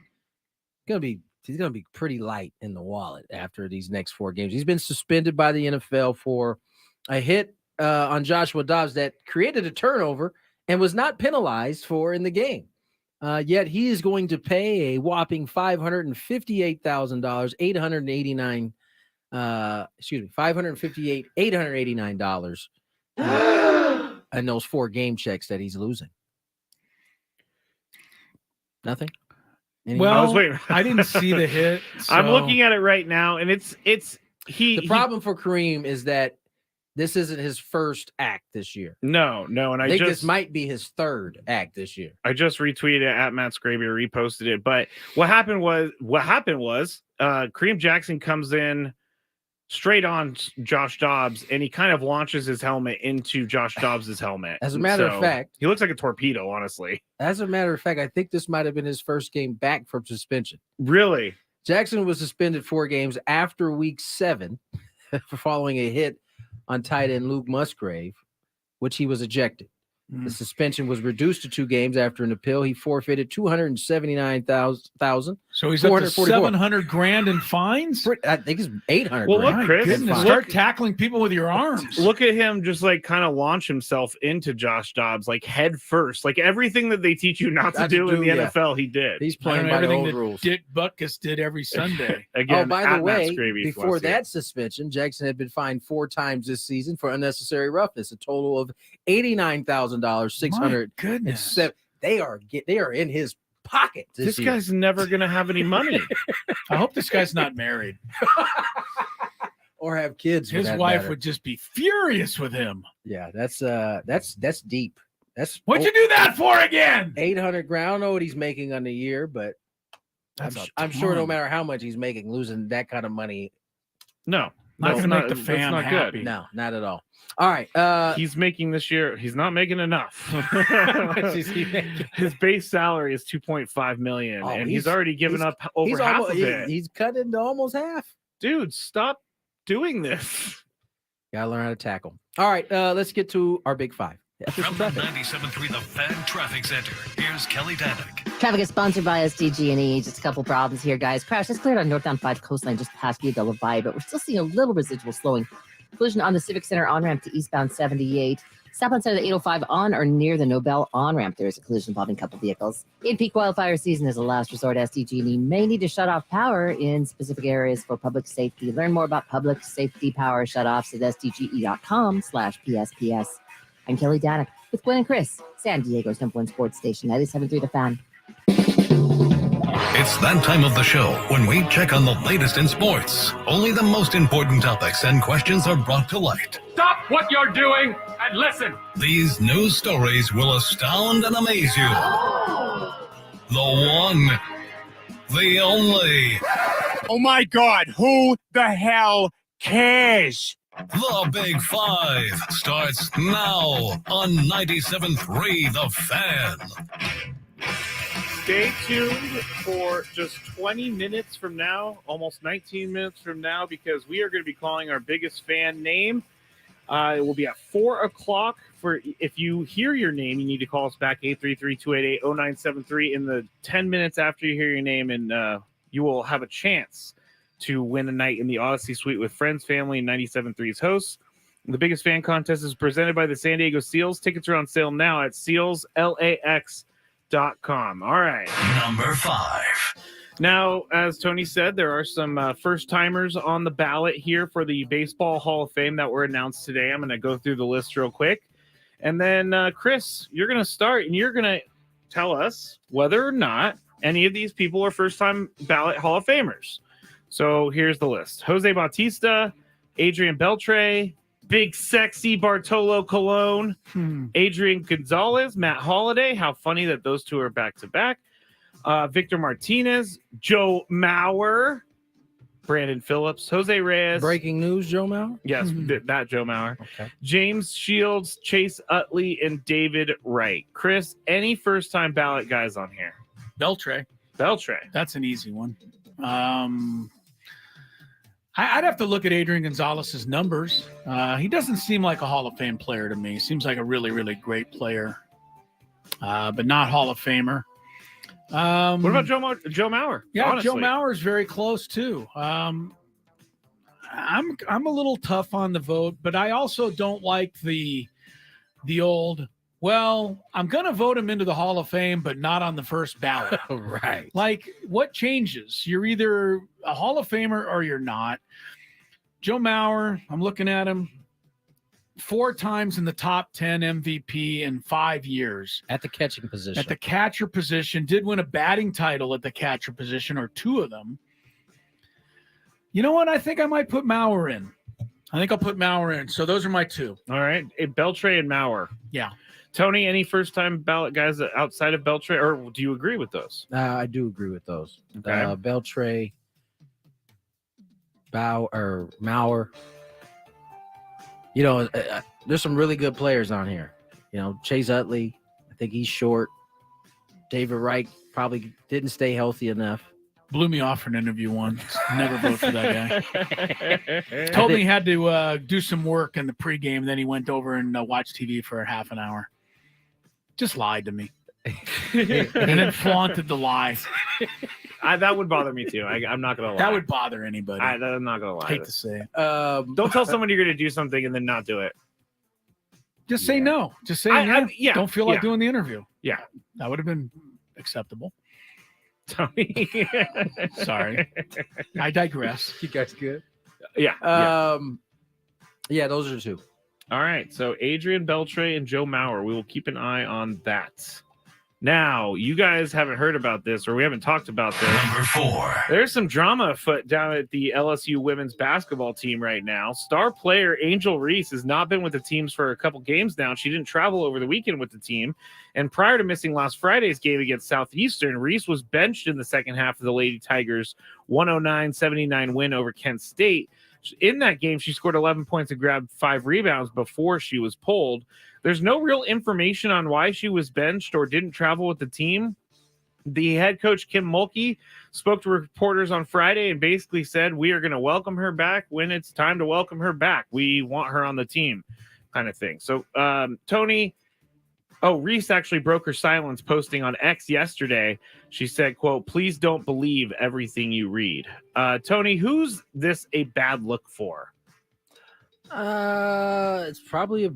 He's gonna be pretty light in the wallet after these next 4 games. He's been suspended by the NFL for a hit on Joshua Dobbs that created a turnover and was not penalized for in the game. Yet he is going to pay a whopping $889 in those 4 game checks that he's losing. Nothing. Well, waiting. I didn't see the hit. I'm so- looking at it right now, and The problem for Kareem is that this isn't his first act this year. No, and I think this might be his 3rd act this year. I just retweeted it at Matt Skraby, reposted it. But what happened was Kareem Jackson comes in straight on Josh Dobbs, and he kind of launches his helmet into Josh Dobbs's helmet. As a matter of fact, he looks like a torpedo, honestly. As a matter of fact, I think this might have been his first game back from suspension. Really? Jackson was suspended 4 games after week 7 for following a hit on tight end Luke Musgrave, which he was ejected. The suspension was reduced to 2 games after an appeal. He forfeited $279,000. So he's up to $700,000 in fines. I think it's $800,000. Well, look, Chris, Goodness, start tackling people with your arms. Look at him just like kind of launch himself into Josh Dobbs like head first, like everything that they teach you not to do in the NFL. He did. He's playing by the old rules. Dick Butkus did every Sunday. Again, by the way, Skraby, before that suspension, Jackson had been fined 4 times this season for unnecessary roughness, a total of $89,600. Goodness, they are in his pocket. This guy's never gonna have any money. I hope this guy's not married or have kids. His wife would just be furious with him. Yeah, that's deep. That's what'd you do that for again? $800,000. I don't know what he's making on the year, but I'm sure no matter how much he's making, losing that kind of money, not going to make the fan happy. Good. No, not at all. All right. He's making this year. He's not making enough. His base salary is $2.5 million, and he's already given up over half of it. He's cut into almost half. Dude, stop doing this. Gotta learn how to tackle. All right. Let's get to our big 5. From the 97.3 The Fan Traffic Center, here's Kelly Danick. Traffic is sponsored by SDG&E. Just a couple problems here, guys. Crash has cleared on northbound 5 coastline just past Via Del Valle, but we're still seeing a little residual slowing. Collision on the Civic Center on-ramp to eastbound 78. Southbound side of the 805 on or near the Nobel on-ramp. There is a collision involving a couple vehicles. In peak wildfire season, as a last resort, SDG&E may need to shut off power in specific areas for public safety. Learn more about public safety power shutoffs at sdge.com/PSPS. I'm Kelly Danick with Gwynn and Chris, San Diego's #1 sports station, 97.3 The Fan. It's that time of the show when we check on the latest in sports. Only the most important topics and questions are brought to light. Stop what you're doing and listen. These news stories will astound and amaze you. The one, the only. Oh my God, who the hell cares? The Big 5 starts now on 97.3 The Fan. Stay tuned for just 20 minutes from now, almost 19 minutes from now, because we are going to be calling our biggest fan name. It will be at 4 o'clock. If you hear your name, you need to call us back, 833-288-0973, in the 10 minutes after you hear your name, and you will have a chance to win a night in the Odyssey Suite with friends, family, and 97.3's hosts. The biggest fan contest is presented by the San Diego Seals. Tickets are on sale now at sealslax.com. All right. Number 5. Now, as Tony said, there are some first-timers on the ballot here for the Baseball Hall of Fame that were announced today. I'm going to go through the list real quick. And then, Chris, you're going to start, and you're going to tell us whether or not any of these people are first-time ballot Hall of Famers. So here's the list. Jose Bautista, Adrian Beltre, Big Sexy Bartolo Colon, Adrian Gonzalez, Matt Holliday. How funny that those two are back-to-back. Victor Martinez, Joe Mauer, Brandon Phillips, Jose Reyes. Breaking news, Joe Mauer? Yes, that Joe Mauer. Okay. James Shields, Chase Utley, and David Wright. Chris, any first-time ballot guys on here? Beltre. That's an easy one. I'd have to look at Adrian Gonzalez's numbers. He doesn't seem like a Hall of Fame player to me. Seems like a really, really great player, but not Hall of Famer. What about Joe Mauer? Yeah, honestly? Joe Mauer is very close too. I'm a little tough on the vote, but I also don't like the old. Well, I'm going to vote him into the Hall of Fame, but not on the first ballot. Right. Like, what changes? You're either a Hall of Famer or you're not. Joe Mauer, I'm looking at him 4 times in the top 10 MVP in 5 years. At the catching position. At the catcher position. Did win a batting title at the catcher position, or 2 of them. You know what? I think I might put Mauer in. I think I'll put Mauer in. So those are my 2. All right. Beltre and Mauer. Yeah. Tony, any first-time ballot guys outside of Beltre, or do you agree with those? I do agree with those. Okay. Beltre, Mauer. You know, there's some really good players on here. You know, Chase Utley, I think he's short. David Wright probably didn't stay healthy enough. Blew me off for an interview once. Never vote for that guy. Told me he had to do some work in the pregame. Then he went over and watched TV for half an hour. Just lied to me. And then flaunted the lie. That would bother me too. I'm not going to lie. That would bother anybody. I'm not going to lie. Hate to say it. Don't tell someone you're going to do something and then not do it. Just say no. Just say no. Yeah. Don't feel like doing the interview. Yeah. That would have been acceptable. Tony. Sorry. I digress. You guys good? Yeah. Yeah, those are 2. All right. So Adrian Beltre and Joe Mauer. We will keep an eye on that. Now, you guys haven't heard about this, or we haven't talked about this. Number 4. There's some drama afoot down at the LSU women's basketball team right now. Star player Angel Reese has not been with the teams for a couple games now. She didn't travel over the weekend with the team. And prior to missing last Friday's game against Southeastern, Reese was benched in the second half of the Lady Tigers' 109-79 win over Kent State. In that game, she scored 11 points and grabbed 5 rebounds before she was pulled. There's no real information on why she was benched or didn't travel with the team. The head coach, Kim Mulkey, spoke to reporters on Friday and basically said, we are going to welcome her back when it's time to welcome her back. We want her on the team, kind of thing. So, Tony, Reese actually broke her silence posting on X yesterday. She said, quote, please don't believe everything you read. Tony, who's this a bad look for? It's probably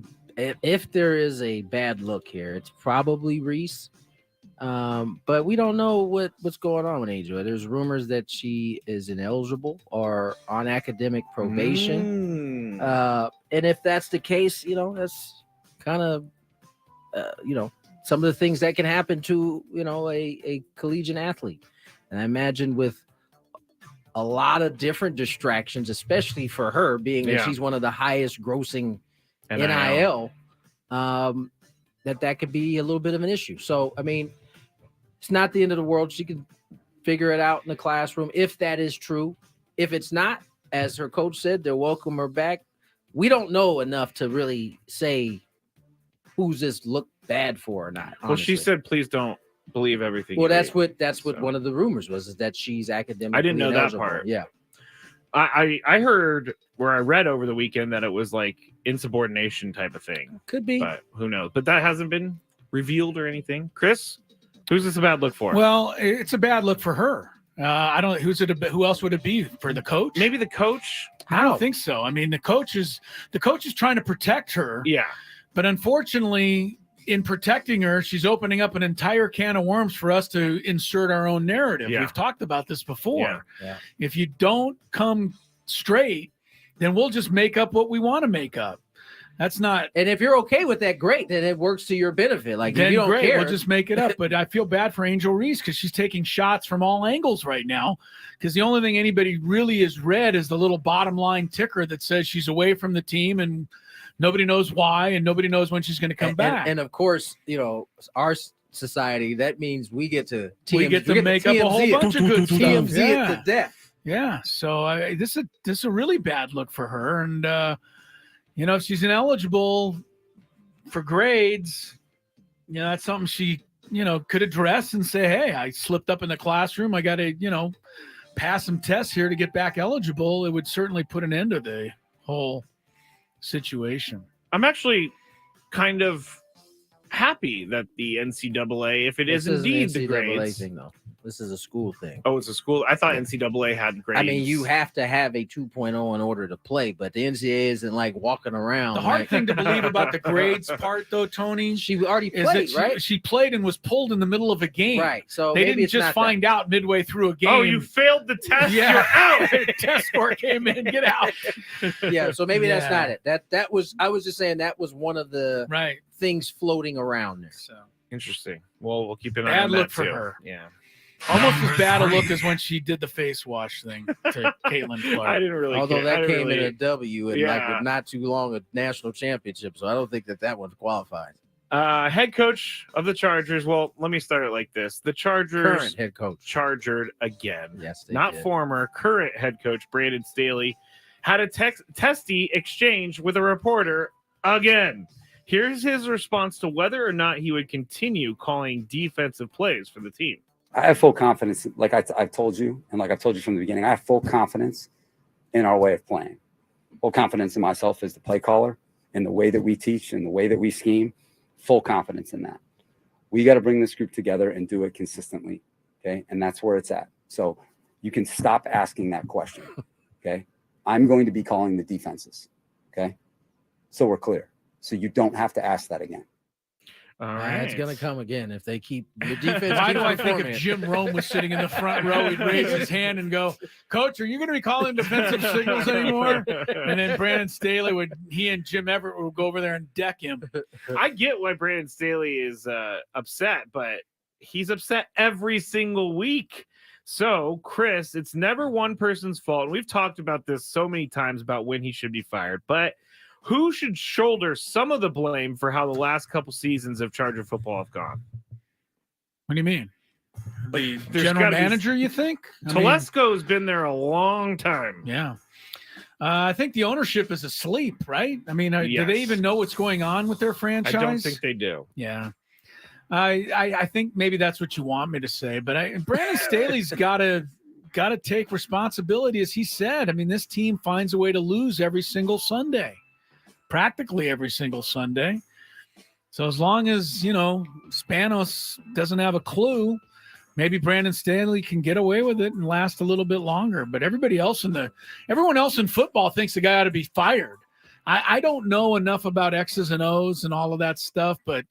if there is a bad look here, it's probably Reese. But we don't know what's going on with Angel. There's rumors that she is ineligible or on academic probation. And if that's the case, you know, that's kind of, you know, some of the things that can happen to, you know, a collegiate athlete. And I imagine with a lot of different distractions, especially for her, being that she's one of the highest grossing NIL, that could be a little bit of an issue. So, I mean, it's not the end of the world. She can figure it out in the classroom if that is true. If it's not, as her coach said, they'll welcome her back. We don't know enough to really say who's this look bad for or not. Well, she said, please don't believe everything. Well, that's what one of the rumors was, is that she's academically I didn't know ineligible. that part. Yeah. I heard where I read over the weekend that it was like insubordination type of thing. Could be. But who knows? But that hasn't been revealed or anything. Chris, who's this a bad look for? Well, it's a bad look for her. I don't. Who else would it be for the coach? Maybe the coach. I don't think so. I mean, the coach is trying to protect her. Yeah. But unfortunately, in protecting her, she's opening up an entire can of worms for us to insert our own narrative. Yeah. We've talked about this before. Yeah. If you don't come straight, then we'll just make up what we want to make up. That's not. And if you're okay with that, great. Then it works to your benefit. Like, Then if you don't great, care, we'll just make it up. But I feel bad for Angel Reese because she's taking shots from all angles right now. Because the only thing anybody really has read is the little bottom line ticker that says she's away from the team and nobody knows why and nobody knows when she's going to come back. And of course, our society, that means we get to make up a whole bunch of good stuff. TMZ it to death. Yeah. So this is a really bad look for her. And if she's ineligible for grades, that's something she, could address and say, hey, I slipped up in the classroom. I got to, pass some tests here to get back eligible. It would certainly put an end to the whole situation. I'm actually kind of happy that the NCAA, if it is indeed the grades thing, though. This is a school thing. Oh, it's a school. I thought NCAA had grades. I mean, you have to have a 2.0 in order to play, but the NCAA isn't like walking around. The hard thing to believe about the grades part, though, Tony, she already is played, that right? she played and was pulled in the middle of a game. Right. So they maybe didn't it's just not find out midway through a game. Oh, you failed the test. Yeah. You're out. Test score came in. Get out. Yeah. So maybe that's not it. I was just saying that was one of the things floating around there. So interesting. Well, we'll keep an eye bad on look that for too. her. Yeah. Almost as bad a look as when she did the face wash thing to Caitlin Clark. I didn't really. Although care. that came in a W and Yeah. not too long a national championship, so I don't think that one qualifies. Head coach of the Chargers. Well, let me start it like this: the Chargers Current head coach chargered again. Yes, not did. Former. Current head coach Brandon Staley had a testy exchange with a reporter again. Here's his response to whether or not he would continue calling defensive plays for the team. I have full confidence, like I've told you, and like I've told you from the beginning, I have full confidence in our way of playing. Full confidence in myself as the play caller, in the way that we teach, and the way that we scheme. Full confidence in that. We got to bring this group together and do it consistently, okay? And that's where it's at. So you can stop asking that question, okay? I'm going to be calling the defenses, okay? So we're clear. So you don't have to ask that again. All right. It's going to come again if they keep the defense. Why do I think if Jim Rome was sitting in the front row, he'd raise his hand and go, Coach, are you going to be calling defensive signals anymore? And then Brandon Staley he and Jim Everett would go over there and deck him. I get why Brandon Staley is upset, but he's upset every single week. So, Chris, it's never one person's fault. We've talked about this so many times about when he should be fired, but who should shoulder some of the blame for how the last couple seasons of Charger football have gone? What do you mean? The There's general gotta be- manager, you think? Telesco's been there a long time. Yeah. I think the ownership is asleep, right? I mean, do Yes. they even know what's going on with their franchise? I don't think they do. Yeah. I think maybe that's what you want me to say, but Brandon Staley's got to take responsibility, as he said. I mean, this team finds a way to lose every single Sunday. Practically every single Sunday. So as long as, Spanos doesn't have a clue, maybe Brandon Staley can get away with it and last a little bit longer. But everyone else in football thinks the guy ought to be fired. I don't know enough about X's and O's and all of that stuff, but a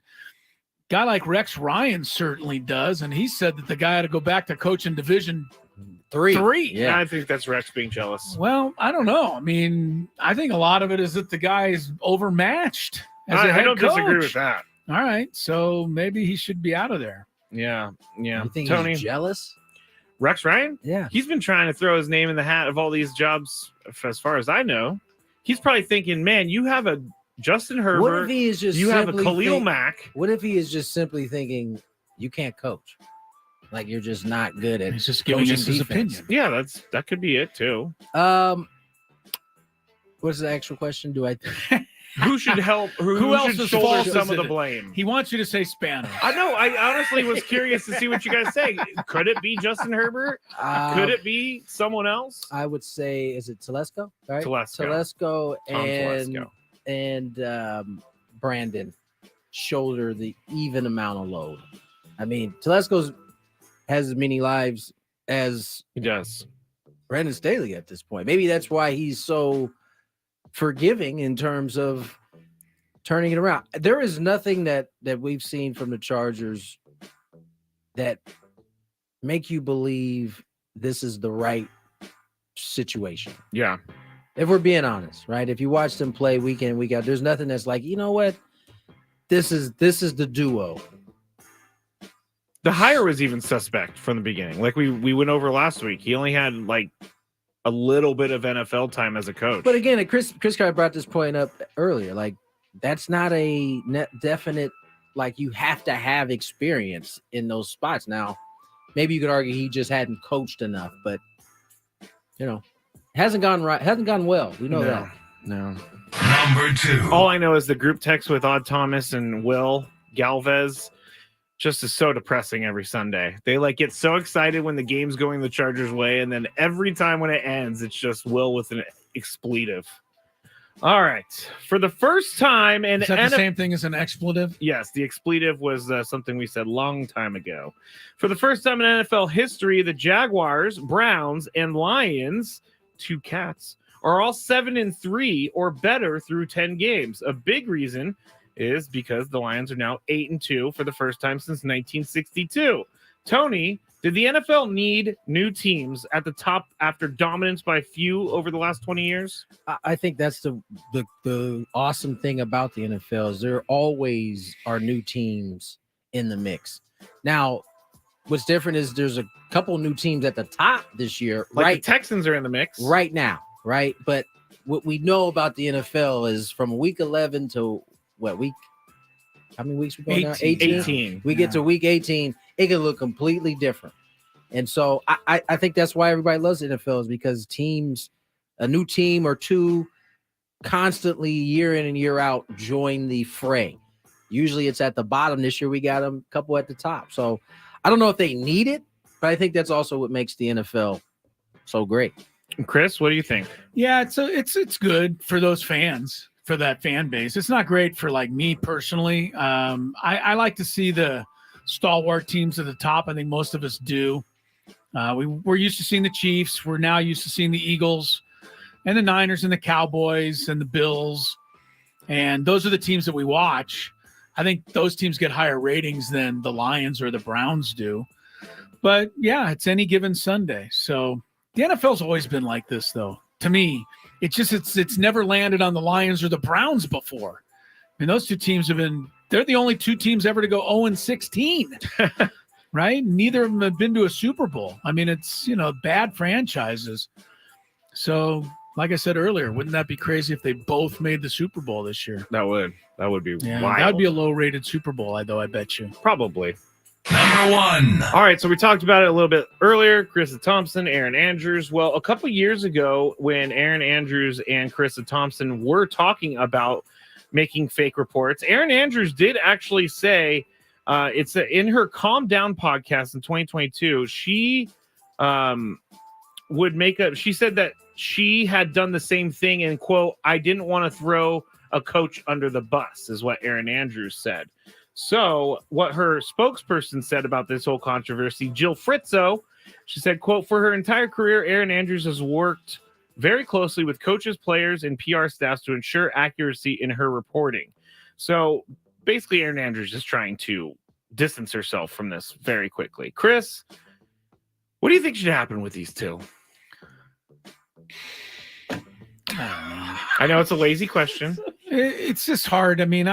guy like Rex Ryan certainly does. And he said that the guy ought to go back to coaching Division Three. Yeah, I think that's Rex being jealous. Well, I don't know. I mean, I think a lot of it is that the guy is overmatched as a head I don't disagree coach. with that. All right, so maybe he should be out of there. Yeah. You think Tony, he's jealous? Rex Ryan? Yeah. He's been trying to throw his name in the hat of all these jobs, as far as I know. He's probably thinking, man, you have a Justin Herbert. What if he is just you have a simply Khalil Mack. What if he is just simply thinking you can't coach? Like you're just not good at. He's just giving us his opinion. Yeah, that could be it too. What's the actual question? Do I? Who should help? Who else should is shoulder fault some is of the it? blame? He wants you to say Spanos. I know. I honestly was curious to see what you guys say. Could it be Justin Herbert? Could it be someone else? I would say, is it Telesco? Right? Telesco. Telesco and Brandon shoulder the even amount of load. I mean, Telesco's has as many lives as He does. Brandon Staley at this point. Maybe that's why he's so forgiving in terms of turning it around. There is nothing that we've seen from the Chargers that make you believe this is the right situation. Yeah. If we're being honest, right? If you watch them play week in, week out, there's nothing that's like, you know what? This is the duo. The hire was even suspect from the beginning. Like we went over last week. He only had like a little bit of NFL time as a coach. But again, Chris Carr brought this point up earlier. Like, that's not a definite, like, you have to have experience in those spots. Now, maybe you could argue he just hadn't coached enough, but hasn't gone well. We know that. No. Number 2. All I know is the group text with Odd Thomas and Will Galvez just is so depressing every Sunday. They like get so excited when the game's going the Chargers' way, and then every time when it ends, it's just Will with an expletive. All right. For the first time in Is that the same thing as an expletive? Yes, the expletive was something we said long time ago. For the first time in NFL history, the Jaguars, Browns, and Lions, 2 cats, are all 7-3 or better through 10 games. A big reason is because the Lions are now 8-2 for the first time since 1962. Tony, did the NFL need new teams at the top after dominance by few over the last 20 years? I think that's the awesome thing about the NFL is there always are new teams in the mix. Now, what's different is there's a couple new teams at the top this year. Like right, the Texans are in the mix right now, right? But what we know about the NFL is from week 11 to how many weeks we going now? 18. We get to week 18, it can look completely different. And so I think that's why everybody loves the NFL is because teams, a new team or two constantly year in and year out join the fray. Usually it's at the bottom. This year we got them a couple at the top. So I don't know if they need it, but I think that's also what makes the NFL so great. Chris, what do you think? Yeah, it's good for those fans. For that fan base. It's not great for like me personally. I like to see the stalwart teams at the top. I think most of us do. We're used to seeing the Chiefs. We're now used to seeing the Eagles and the Niners and the Cowboys and the Bills. And those are the teams that we watch. I think those teams get higher ratings than the Lions or the Browns do. But yeah, it's any given Sunday. So the NFL's always been like this though. To me, it's never landed on the Lions or the Browns before. I mean, those two teams they're the only two teams ever to go 0-16, right? Neither of them have been to a Super Bowl. I mean, it's, bad franchises. So like I said earlier, wouldn't that be crazy if they both made the Super Bowl this year? That would be wild. That would be a low rated Super Bowl, I bet you. Probably. Number 1. All right, so we talked about it a little bit earlier. Krista Thompson, Aaron Andrews. Well, a couple years ago when Aaron Andrews and Krista Thompson were talking about making fake reports, Aaron Andrews did actually say it's in her Calm Down podcast in 2022, she she said that she had done the same thing and, quote, I didn't want to throw a coach under the bus, is what Aaron Andrews said. So what her spokesperson said about this whole controversy, Jill Fritzo, she said, quote, for her entire career, Aaron Andrews has worked very closely with coaches, players, and PR staffs to ensure accuracy in her reporting. So basically, Aaron Andrews is trying to distance herself from this very quickly. Chris, what do you think should happen with these two? I know it's a lazy question. It's just hard. I mean,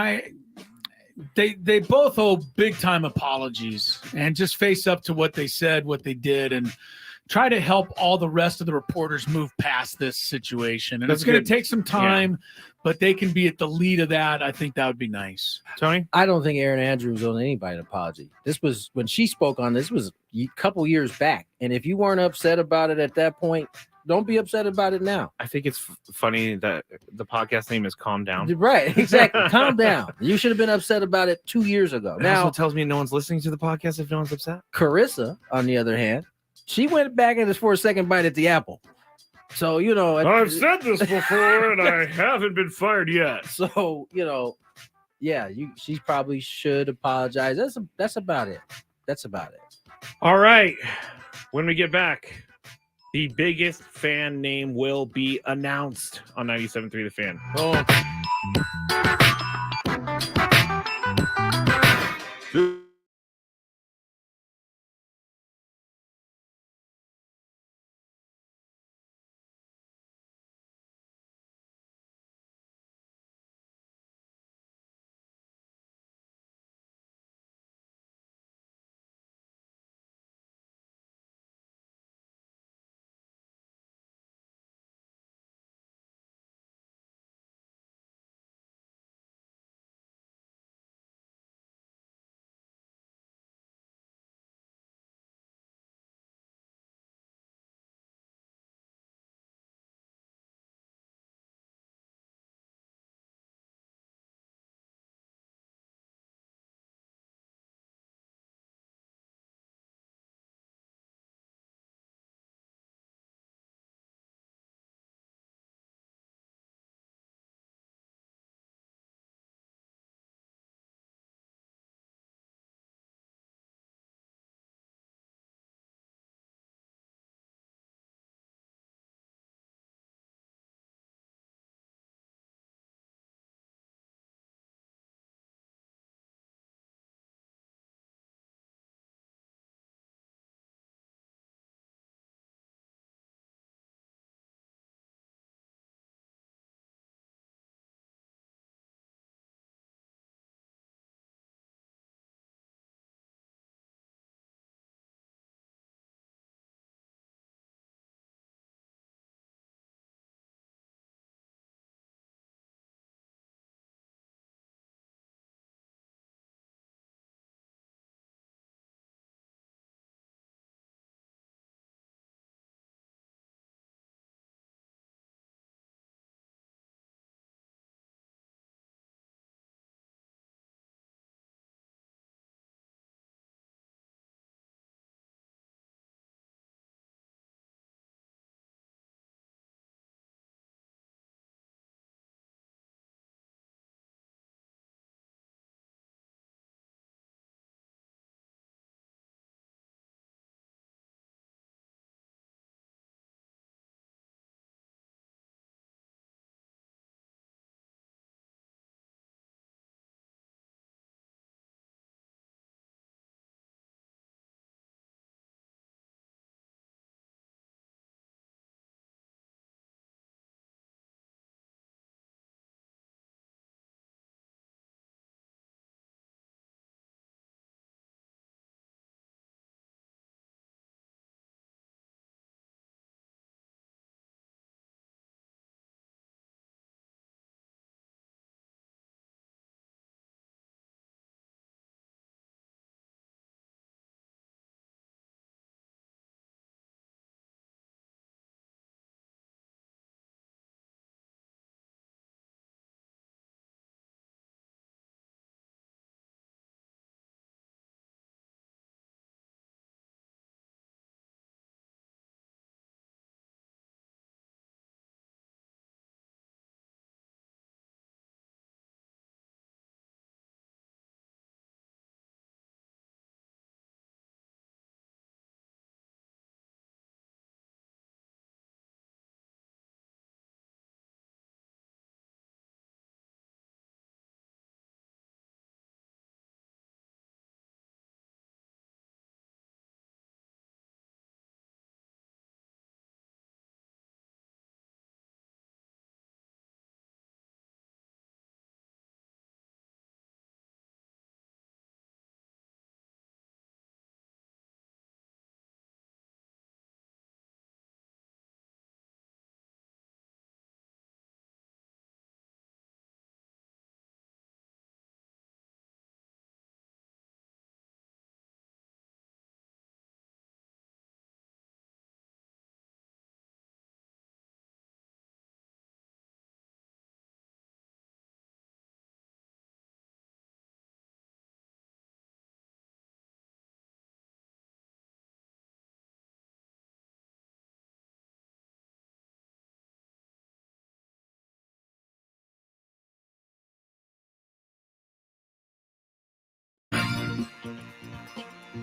they both owe big time apologies and just face up to what they said, what they did, and try to help all the rest of the reporters move past this situation. And it's going to take some time, but they can be at the lead of that. I think that would be nice. Tony? I don't think Aaron Andrews owed anybody an apology. This was when she spoke on this was a couple years back. And if you weren't upset about it at that point, don't be upset about it now. I think it's funny that the podcast name is Calm Down. Right, exactly. Calm down. You should have been upset about it 2 years ago. It now also tells me no one's listening to the podcast if no one's upset. Carissa, on the other hand, she went back at us for a second bite at the apple. So, I've said this before and I haven't been fired yet. So, she probably should apologize. That's about it. That's about it. All right. When we get back, the biggest fan name will be announced on 97.3 The Fan. Oh.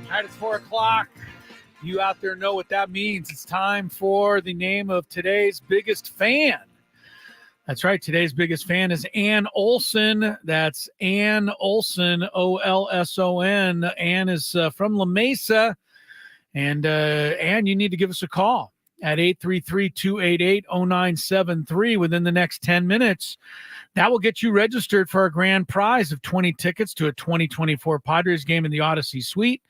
All right, it's 4 o'clock. You out there know what that means. It's time for the name of today's biggest fan. That's right. Today's biggest fan is Ann Olson. That's Ann Olson, Olson. Ann is from La Mesa. And Ann, you need to give us a call at 833-288-0973 within the next 10 minutes. That will get you registered for our grand prize of 20 tickets to a 2024 Padres game in the Odyssey Suite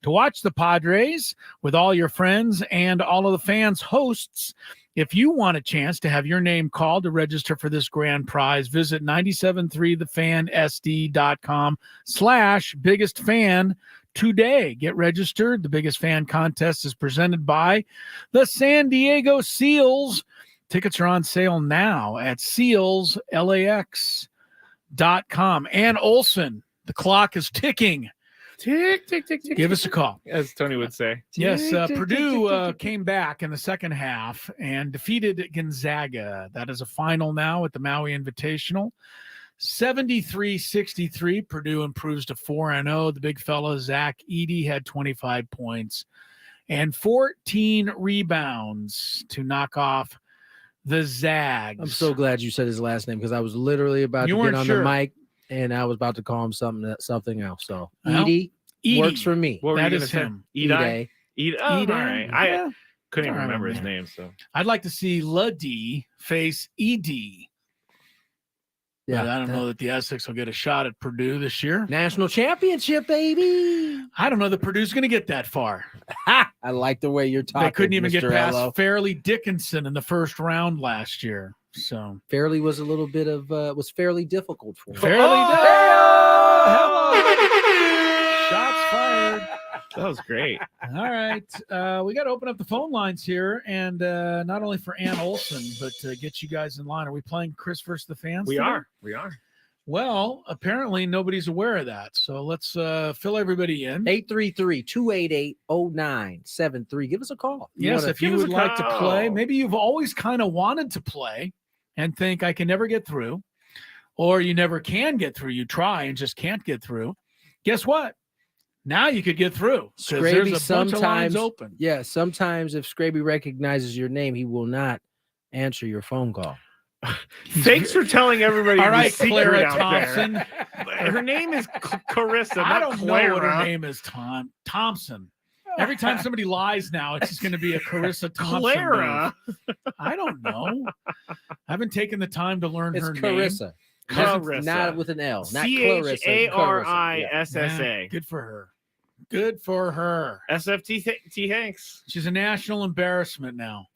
to watch the Padres with all your friends and all of the fans hosts. If you want a chance to have your name called to register for this grand prize, visit 973thefansd.com/biggest fan today. Get registered. The Biggest Fan Contest is presented by the San Diego Seals. Tickets are on sale now at sealslax.com. Ann Olson, the clock is ticking. Tick, tick, tick, tick. Give us a call. As Tony would say. Yes, Purdue came back in the second half and defeated Gonzaga. That is a final now at the Maui Invitational. 73-63. Purdue improves to 4-0. The big fella, Zach Edey, had 25 points and 14 rebounds to knock off the Zags. I'm so glad you said his last name because I was literally about to get on the mic and I was about to call him something else. So Edey works for me. That is him. Edey. All right. Yeah. I couldn't even remember his name. So I'd like to see Luddy face Ed. Yeah, but I don't know that the Essex will get a shot at Purdue this year. National championship, baby. I don't know that Purdue's going to get that far. I like the way you're talking. They couldn't even Mr. get past Ello. Fairleigh Dickinson in the first round last year. So Fairleigh was a little bit of was fairly difficult for him. Hello. Shots fired. that was great. All right. We got to open up the phone lines here, and not only for Ann Olson, but to get you guys in line. Are we playing Chris versus the fans? We today? are. Well, apparently nobody's aware of that. So let's fill everybody in. 833-288-0973. Give us a call. Yes, if you would like to play. Maybe you've always kind of wanted to play and think I can never get through, or you never can get through. You try and just can't get through. Guess what? Now you could get through. Skraby there's a bunch of lines open. Yeah, sometimes if Skraby recognizes your name, he will not answer your phone call. Thanks for telling everybody. All right, secret Clara out Thompson. There. Her name is Carissa. I not don't Clara. know what her name is. Thompson. Every time somebody lies now, it's just going to be a Carissa Thompson. Clara. I don't know. I haven't taken the time to learn her Carissa. name. Carissa. Not with an L. Not Clarissa. Carissa. Yeah, good for her. Good for her. SFT Hanks. She's a national embarrassment now.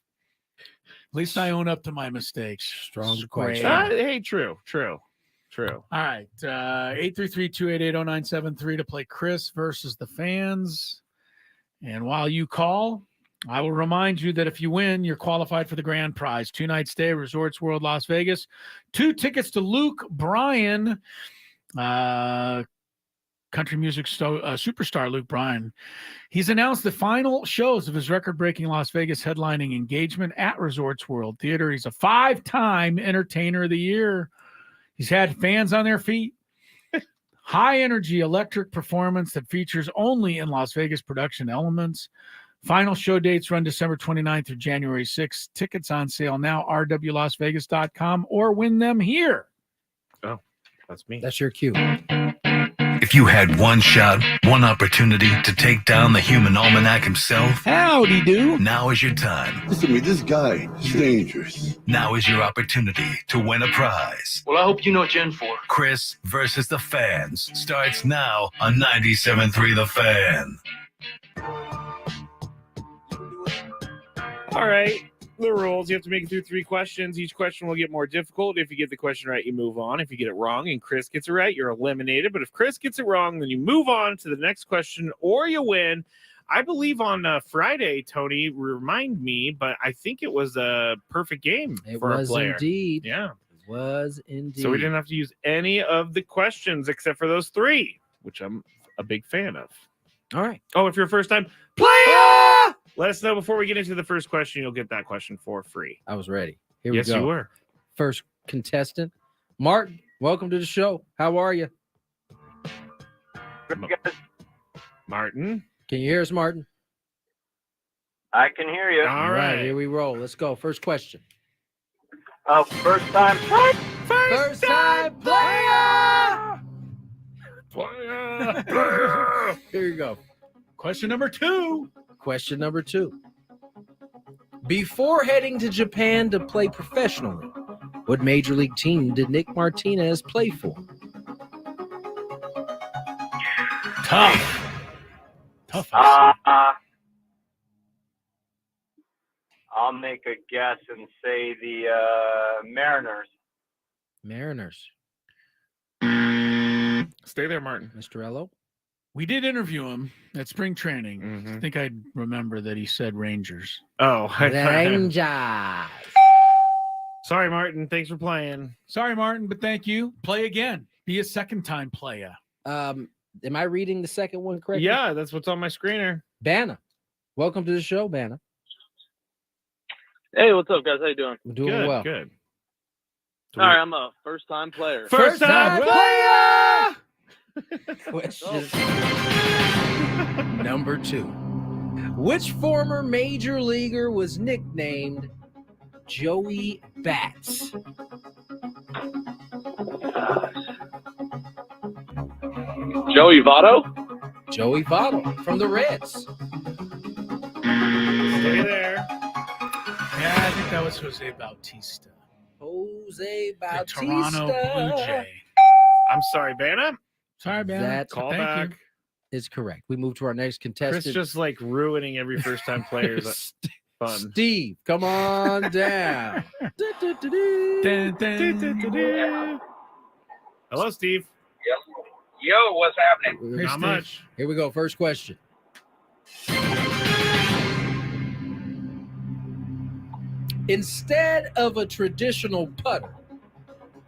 At least I own up to my mistakes. Strong question. Hey, true. All right. 833-288-0973 to play Chris versus the fans. And while you call, I will remind you that if you win, you're qualified for the grand prize. 2-night stay, Resorts World Las Vegas. 2 tickets to Luke Bryan, country music superstar Luke Bryan. He's announced the final shows of his record-breaking Las Vegas headlining engagement at Resorts World Theater. He's a 5-time Entertainer of the Year. He's had fans on their feet. High-energy electric performance that features only in Las Vegas production elements. Final show dates run December 29th through January 6th. Tickets on sale now, rwlasvegas.com, or win them here. Oh, that's me. That's your cue. If you had one shot, one opportunity to take down the human almanac himself, howdy do. Now is your time. Listen to me, this guy is dangerous. Now is your opportunity to win a prize. Well, I hope you know what you're in for. Chris versus the fans starts now on 97.3 The Fan. All right. The rules. You have to make it through 3 questions. Each question will get more difficult. If you get the question right, you move on. If you get it wrong and Chris gets it right, you're eliminated. But if Chris gets it wrong, then you move on to the next question or you win. I believe on Friday, Tony, remind me, but I think it was a perfect game for a player. Indeed. Yeah. It was indeed. So we didn't have to use any of the questions except for those 3, which I'm a big fan of. All right. Oh, if you're a first-time player, let us know before we get into the first question. You'll get that question for free. I was ready. Here we yes, go. you were. First contestant, Martin. Welcome to the show. How are you? Martin. Can you hear us, Martin? I can hear you. All right, here we roll. Let's go. First question. First time player. First time player. Here you go. Question number 2. Question number 2. Before heading to Japan to play professionally, what major league team did Nick Martinez play for? Tough. I'll make a guess and say the Mariners. Mariners. Stay there, Martin. Mr. Ello? We did interview him at spring training. I think I remember that he said Rangers. Oh, Rangers. Sorry, Martin. Thanks for playing. Sorry, Martin, but thank you. Play again. Be a second-time player. Am I reading the second one correctly? Yeah, that's what's on my screener. Banna. Welcome to the show, Banna. Hey, what's up, guys? How you doing? We're doing well. Good. All right, I'm a first-time player. First-time player! Question number 2. Which former major leaguer was nicknamed Joey Bats? Joey Votto? Joey Votto from the Reds. Stay there. Yeah, I think that was Jose Bautista. Jose The Bautista. Toronto Blue Jay. I'm sorry, Banna. Sorry, man. That Call Thank back. you. is correct. We move to our next contestant. Chris just like ruining every first-time player's fun. Steve, come on down. Dun, dun. Hello, Steve. Yo, what's happening? Hey, Not Steve. much. Here we go. First question. Instead of a traditional putter,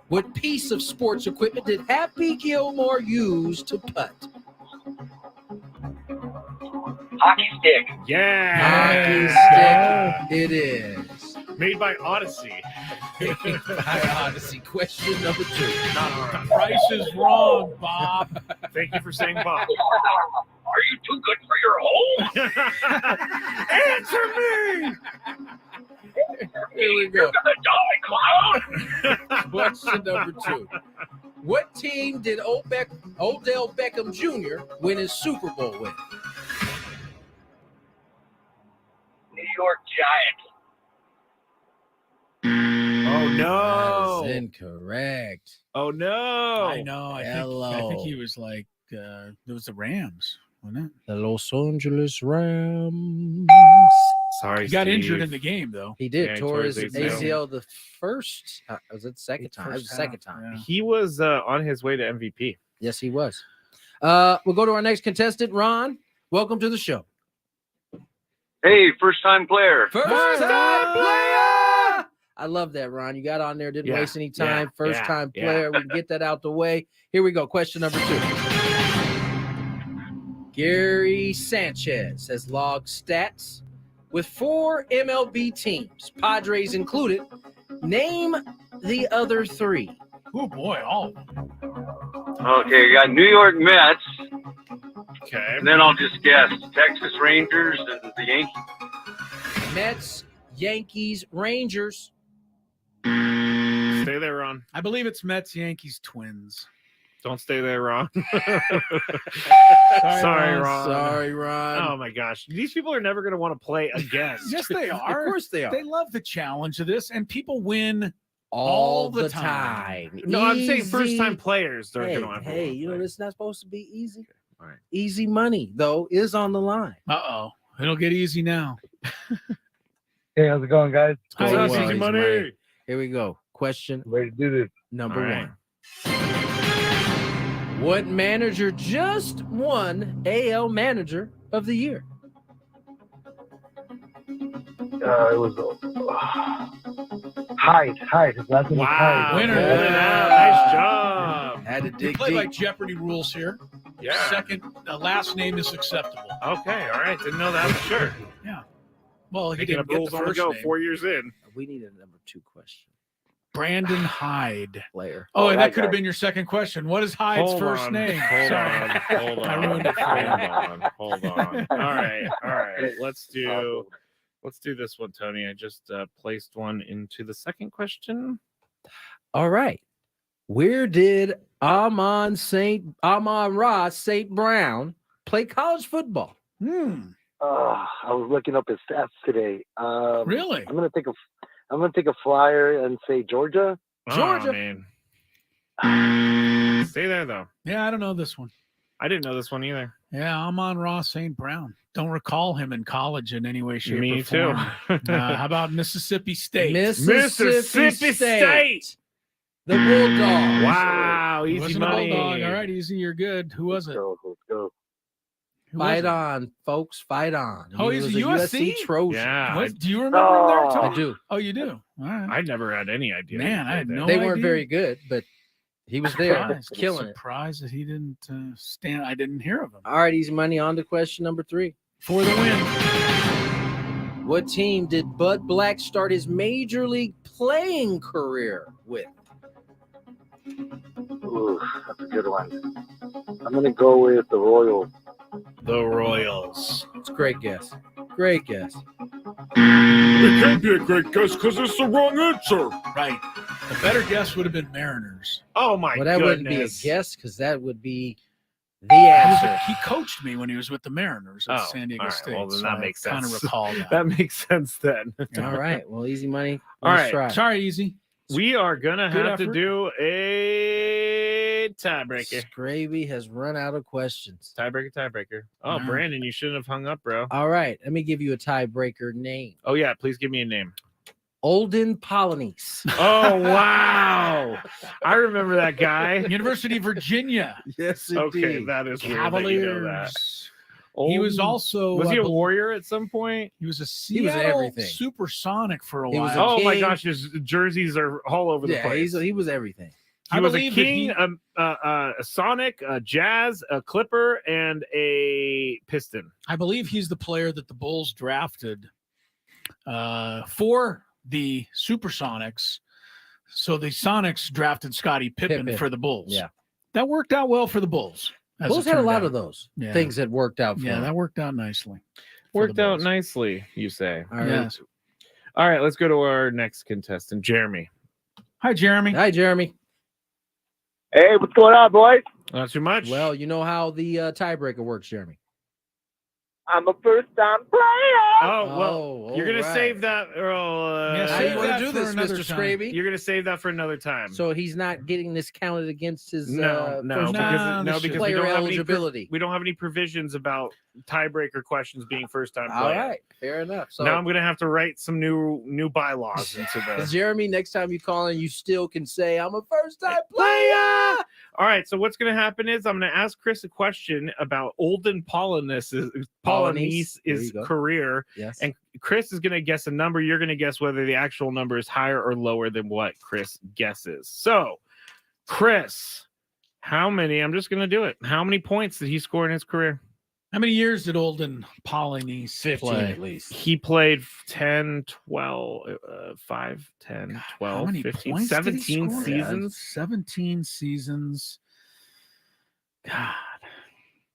what piece of sports equipment did Happy Gilmore use to putt? Hockey stick. Yeah. Hockey stick. It is. Made by Odyssey. By Odyssey. Question number 2. Not all The right. price is wrong, Bob. Thank you for saying Bob. Are you too good for your hole? Answer me. Here we go. You're gonna die, clown. Question number 2. What team did Odell Beckham Jr. win his Super Bowl with? New York Giants. Oh no. That is incorrect. Oh no. I know. I think he was like, it was the Rams, wasn't it? The Los Angeles Rams. Sorry, He got Steve. injured in the game, though. He did. Yeah, he tore tore his his ACL the first. Was it the second time? It was the First second half, time. yeah. He was on his way to MVP. Yes, he was. We'll go to our next contestant, Ron. Welcome to the show. Hey, first time player. First time player. I love that, Ron. You got on there, didn't Yeah, waste any time. yeah, First yeah, time yeah. player. We can get that out the way. Here we go. Question number 2. Gary Sanchez has logged stats with 4 MLB teams, Padres included. Name the other 3. Oh, boy. All of them. Okay, you got New York Mets, Okay. and then I'll just guess Texas Rangers and the Yankees. Mets, Yankees, Rangers. Stay there, Ron. I believe it's Mets, Yankees, Twins. Don't stay there, Ron. Sorry, Sorry, Ron. Sorry, Ron. Oh my gosh. These people are never going to want to play again. Yes, they are. Of course they are. They love the challenge of this, and people win all the the time. time. No, I'm saying Easy. first-time players. They're Hey, going to want to hey, you know, it's not supposed to be easy. All right. Easy money, though, is on the line. Uh-oh. It'll get easy now. Hey, how's it going, guys? Hi, That's well, easy easy money. money. Here we go. Question Ready to do this? number All right. 1. What manager just won AL Manager of the Year? It was Hyde. His last name was Wow. Hyde. Winner. Pulled it out. Nice job. Had to We dig play deep. by Jeopardy rules here. Yeah. Second, last name is acceptable. Okay. All right. Didn't know that for sure. Well, he Making didn't up get rules the on the first go name. 4 years in. We need a number 2 question. Brandon Hyde. Player. Oh, and that that could have guy. been your second question. What is Hyde's Hold first on. name? Hold Sorry. on. Hold I on. ruined it for you. Hold on. All right. Let's do Let's do this one, Tony. I just placed one into the second question. All right. Where did Amon-Ra St. Brown play college football? I was looking up his stats today. Really? I'm gonna take a flyer and say Georgia. Georgia. Oh, man. Stay there though. Yeah, I don't know this one. I didn't know this one either. Yeah, Amon-Ra St. Brown. Don't recall him in college in any way, shape, Me or form. too. How about Mississippi State? Mississippi State. The Bulldogs. Wow, He easy wasn't money. a Bulldog. All right, easy. You're good. Who was it? Let's go. Who Fight was it? on, folks. Fight on. Oh, He he's was a USC? Trojan. Yeah, What? Do you remember him there, Tony? I do. Oh, you do? All right. I never had any idea. Man, I had no They idea. weren't very good, but he was there, killing it. Surprised that he didn't stand. I didn't hear of him. All right, easy money. On to question number 3. For the win. What team did Bud Black start his major league playing career with? Ooh, that's a good one. I'm gonna go with the Royals. The Royals. It's a great guess. Great guess. It can't be a great guess because it's the wrong answer. Right. The better guess would have been Mariners. Oh my Well, that goodness. wouldn't be a guess because that would be the answer. He coached me when he was with the Mariners at Oh, San Diego all right. State. Well, then so that makes I kind of sense. recall that. That makes sense then. All right. Well, easy money. All Nice right. try. Sorry, Easy. We are gonna Good have to effort. do a tiebreaker. Skraby has run out of questions. Tiebreaker. Oh, No. Brandon, you shouldn't have hung up, bro. All right. Let me give you a tiebreaker name. Oh yeah, please give me a name. Olden Polynice. Oh wow, I remember that guy. University of Virginia. Yes, Okay, that is weird that you know that. Cavaliers. He was Olden- also Was he I a bel- warrior at some point? He was a He was Seattle everything. Supersonic for a He while. was a Oh my king. gosh, his jerseys are all over the Yeah, place. he was everything. He I was a believe that king, a Sonic, a Jazz, a Clipper, and a Piston. I believe he's the player that the Bulls drafted for the Supersonics. So the Sonics drafted Scottie Pippen for the Bulls. Yeah. That worked out well for the Bulls. as Bulls it had a turned lot out. of those Yeah. things that worked out for Yeah, them. that worked out nicely. for Worked the out Bulls. nicely, you say. All right. Yes. All right, let's go to our next contestant, Jeremy. Hi, Jeremy. Hi, Jeremy. Hey, what's going on, boys? Not too much. Well, you know how the tiebreaker works, Jeremy. I'm a first-time player. Oh, well, you're going to save that. Yeah, How save you want to that do for this, another Mr. time. Skraby? You're going to save that for another time. So he's not getting this counted against his no, first because we player don't have eligibility. we don't have any provisions about tiebreaker questions being first-time All player. right, fair enough. So Now I'm going to have to write some new bylaws into the Jeremy, next time you call in, you still can say, I'm a first-time player. All right, so what's going to happen is I'm going to ask Chris a question about Olden Polynice's There you go. career, Yes. and Chris is going to guess a number. You're going to guess whether the actual number is higher or lower than what Chris guesses. So, Chris, how many? I'm just going to do it. How many points did he score in his career? How many years did Olden Polynice 15 play? at least. He played 10, 12, 5, 10, How 12, many 15, points did he 17 score? seasons. 17 seasons. God.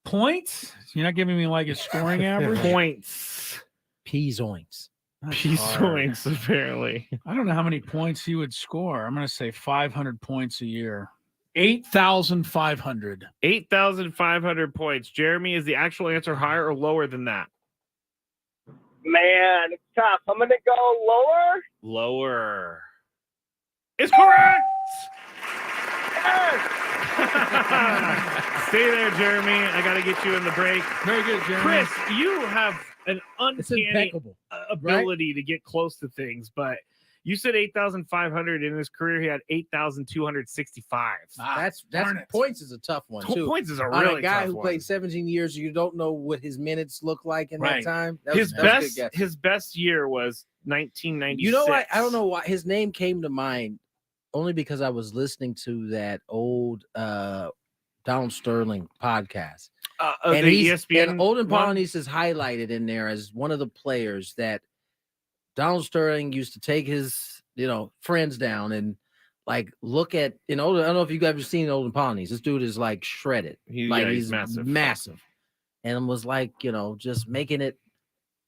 Points? You're not giving me like his scoring average? Points. Peasoinks. That's Peace hard. points, apparently. I don't know how many points he would score. I'm going to say 500 points a year. 8,500. 8,500 points. Jeremy, is the actual answer higher or lower than that? Man, it's tough. I'm gonna go lower. Lower. Is correct. Stay there, Jeremy. I got to get you in the break. Very good, Jeremy. Chris, you have an It's uncanny impeccable. ability to get close to things, but you said 8,500 in his career. He had 8,265. That's darn it. points is a tough one too. Points is a On really a guy tough who one. played 17 years, you don't know what his minutes look like in Right. that time. His that was a good best guess. his best year was 1996. You know what? I don't know why his name came to mind only because I was listening to that old Donald Sterling podcast. And the ESPN and Olden one? Polynice is highlighted in there as one of the players that Donald Sterling used to take his, friends down and like look at. I don't know if you've ever seen Olden Polynice. This dude is like shredded, He's he's massive. massive, and was like, just making it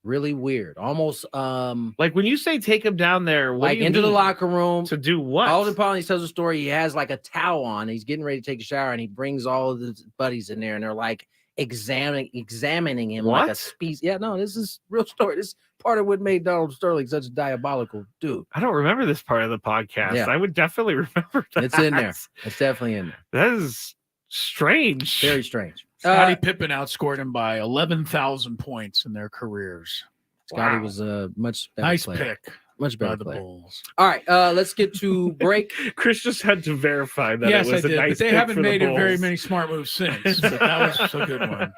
Really weird. Almost like when you say take him down there, what like do you into the mean? locker room To do what? Alden Pauly tells a story. He has like a towel on. He's getting ready to take a shower, and he brings all of his buddies in there, and they're like examining him like a What? species. Yeah, no, this is real story. This is part of what made Donald Sterling such a diabolical dude. I don't remember this part of the podcast. Yeah. I would definitely remember that. It's in there. It's definitely in there. That is strange. Very strange. Scottie Pippen outscored him by 11,000 points in their careers. Scotty was a much better Nice player. pick. Much by better the player. Bulls. All right, let's get to break. Chris just had to verify that Yes, it was I a did, nice but they pick haven't for the made very Bulls. many smart moves since. But that was a good one.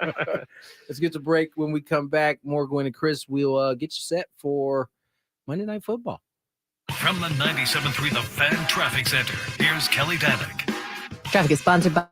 Let's get to break. When we come back, more Gwynn and Chris. We'll get you set for Monday Night Football. From the 97.3 The Fan Traffic Center, here's Kelly Danick. Traffic is sponsored by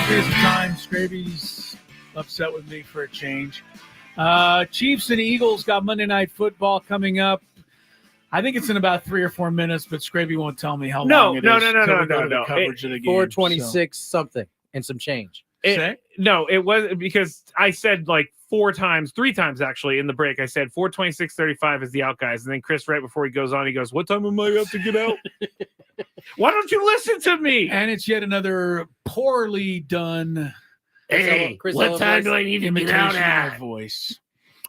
Here's the time. Skraby's upset with me for a change. Chiefs and Eagles got Monday Night Football coming up. I think it's in about 3 or 4 minutes, but Skraby won't tell me how long it is. No. The coverage of the game. 426 something and some change. It was because I said like 3 times actually in the break. I said 4:26:35 is the out, guys, and then Chris, right before he goes on, he goes, "What time am I have to get out?" Why don't you listen to me? And it's yet another poorly done. Hey, what time do I need to get out at? Voice.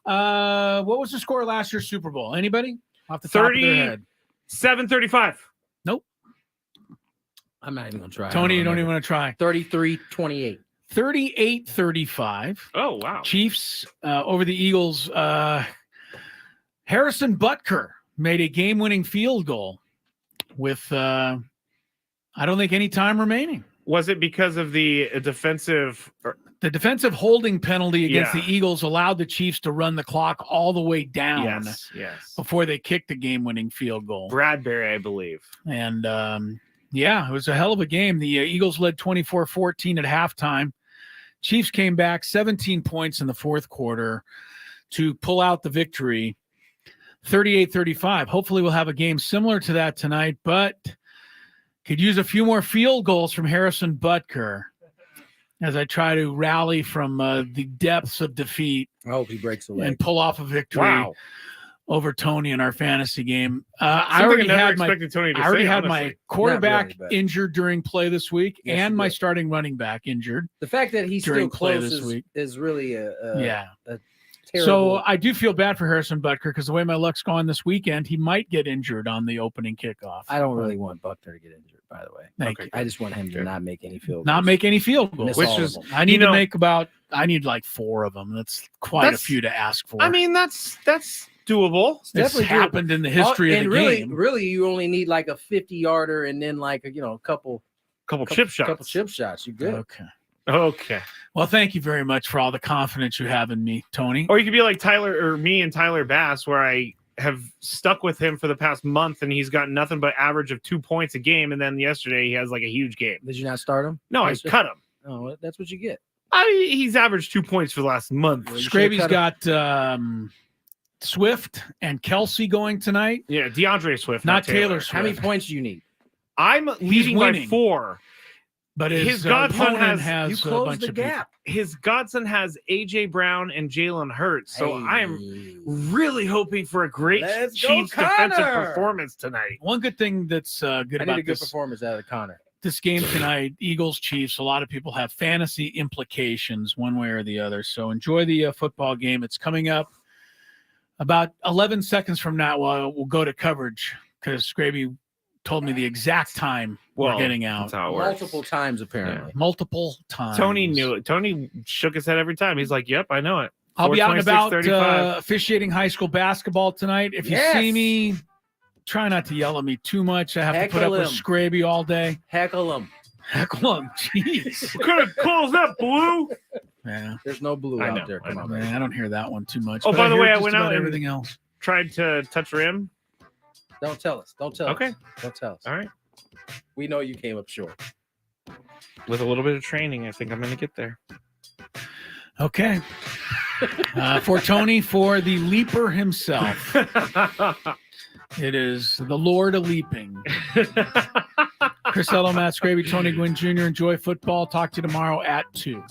What was the score last year's Super Bowl? Anybody? Off the top of their head. 7:35. Nope. I'm not even gonna try. Tony, you don't even want to try. 33-28. 38-35. Oh, wow. Chiefs over the Eagles. Harrison Butker made a game-winning field goal with, I don't think, any time remaining. Was it because of the defensive? The defensive holding penalty against the Eagles allowed the Chiefs to run the clock all the way down Yes. before they kicked the game-winning field goal. Bradbury, I believe. And, it was a hell of a game. The Eagles led 24-14 at halftime. Chiefs came back 17 points in the fourth quarter to pull out the victory, 38-35. Hopefully we'll have a game similar to that tonight, but could use a few more field goals from Harrison Butker as I try to rally from the depths of defeat. I hope he breaks away and pull off a victory over Tony in our fantasy game. I Something already I had my quarterback injured during play this week, and my starting running back injured. The fact that he's during still play close this week is really a terrible. So I do feel bad for Harrison Butker because the way my luck's gone this weekend, he might get injured on the opening kickoff. I don't really want Butker to get injured, by the way. Thank you. I just want him to not make any field goals. Not make any field goals. Which is, I need to make I need like 4 of them. That's quite a few to ask for. I mean, that's doable. It's definitely happened in the history of the game. Really, you only need like a 50-yarder and then like a couple chip shots. Couple chip shots. You good? Okay. Well, thank you very much for all the confidence you have in me, Tony. Or you could be like me and Tyler Bass, where I have stuck with him for the past month, and he's got nothing but average of 2 points a game. And then yesterday he has like a huge game. Did you not start him? No, I cut him. Oh, that's what you get. He's averaged 2 points for the last month. Skraby's got Swift and Kelsey going tonight. Yeah, DeAndre Swift, not Taylor Swift. How many points do you need? I'm leading by 4. But his godson has you closed the gap. His godson has AJ Brown and Jalen Hurts. So I'm really hoping for a great Chiefs defensive performance tonight. One good thing that's good I about need a good this performance out of Connor. This game tonight, Eagles Chiefs. A lot of people have fantasy implications one way or the other. So enjoy the football game. It's coming up about 11 seconds from now. We'll go to coverage because Skraby told me the exact time we're getting out. That's how it works. Multiple times, apparently. Multiple times. Tony knew it. Tony shook his head every time. He's like, "Yep, I know it." I'll be out and about officiating high school basketball tonight. If you see me, try not to yell at me too much. I have to put up with Skraby all day. Heckle him. Heckle him. Jeez. What kind of call is that, Blue? Yeah. There's no blue out there. Come on, man. I don't hear that one too much. Oh, by the way, I went out and everything else. Tried to touch rim. Don't tell us. Don't tell us. Okay. Don't tell us. All right. We know you came up short. With a little bit of training, I think I'm going to get there. Okay. For Tony, for the leaper himself, it is the Lord of Leaping. Chris Matt Skraby, Tony Gwynn Jr. Enjoy football. Talk to you tomorrow at 2.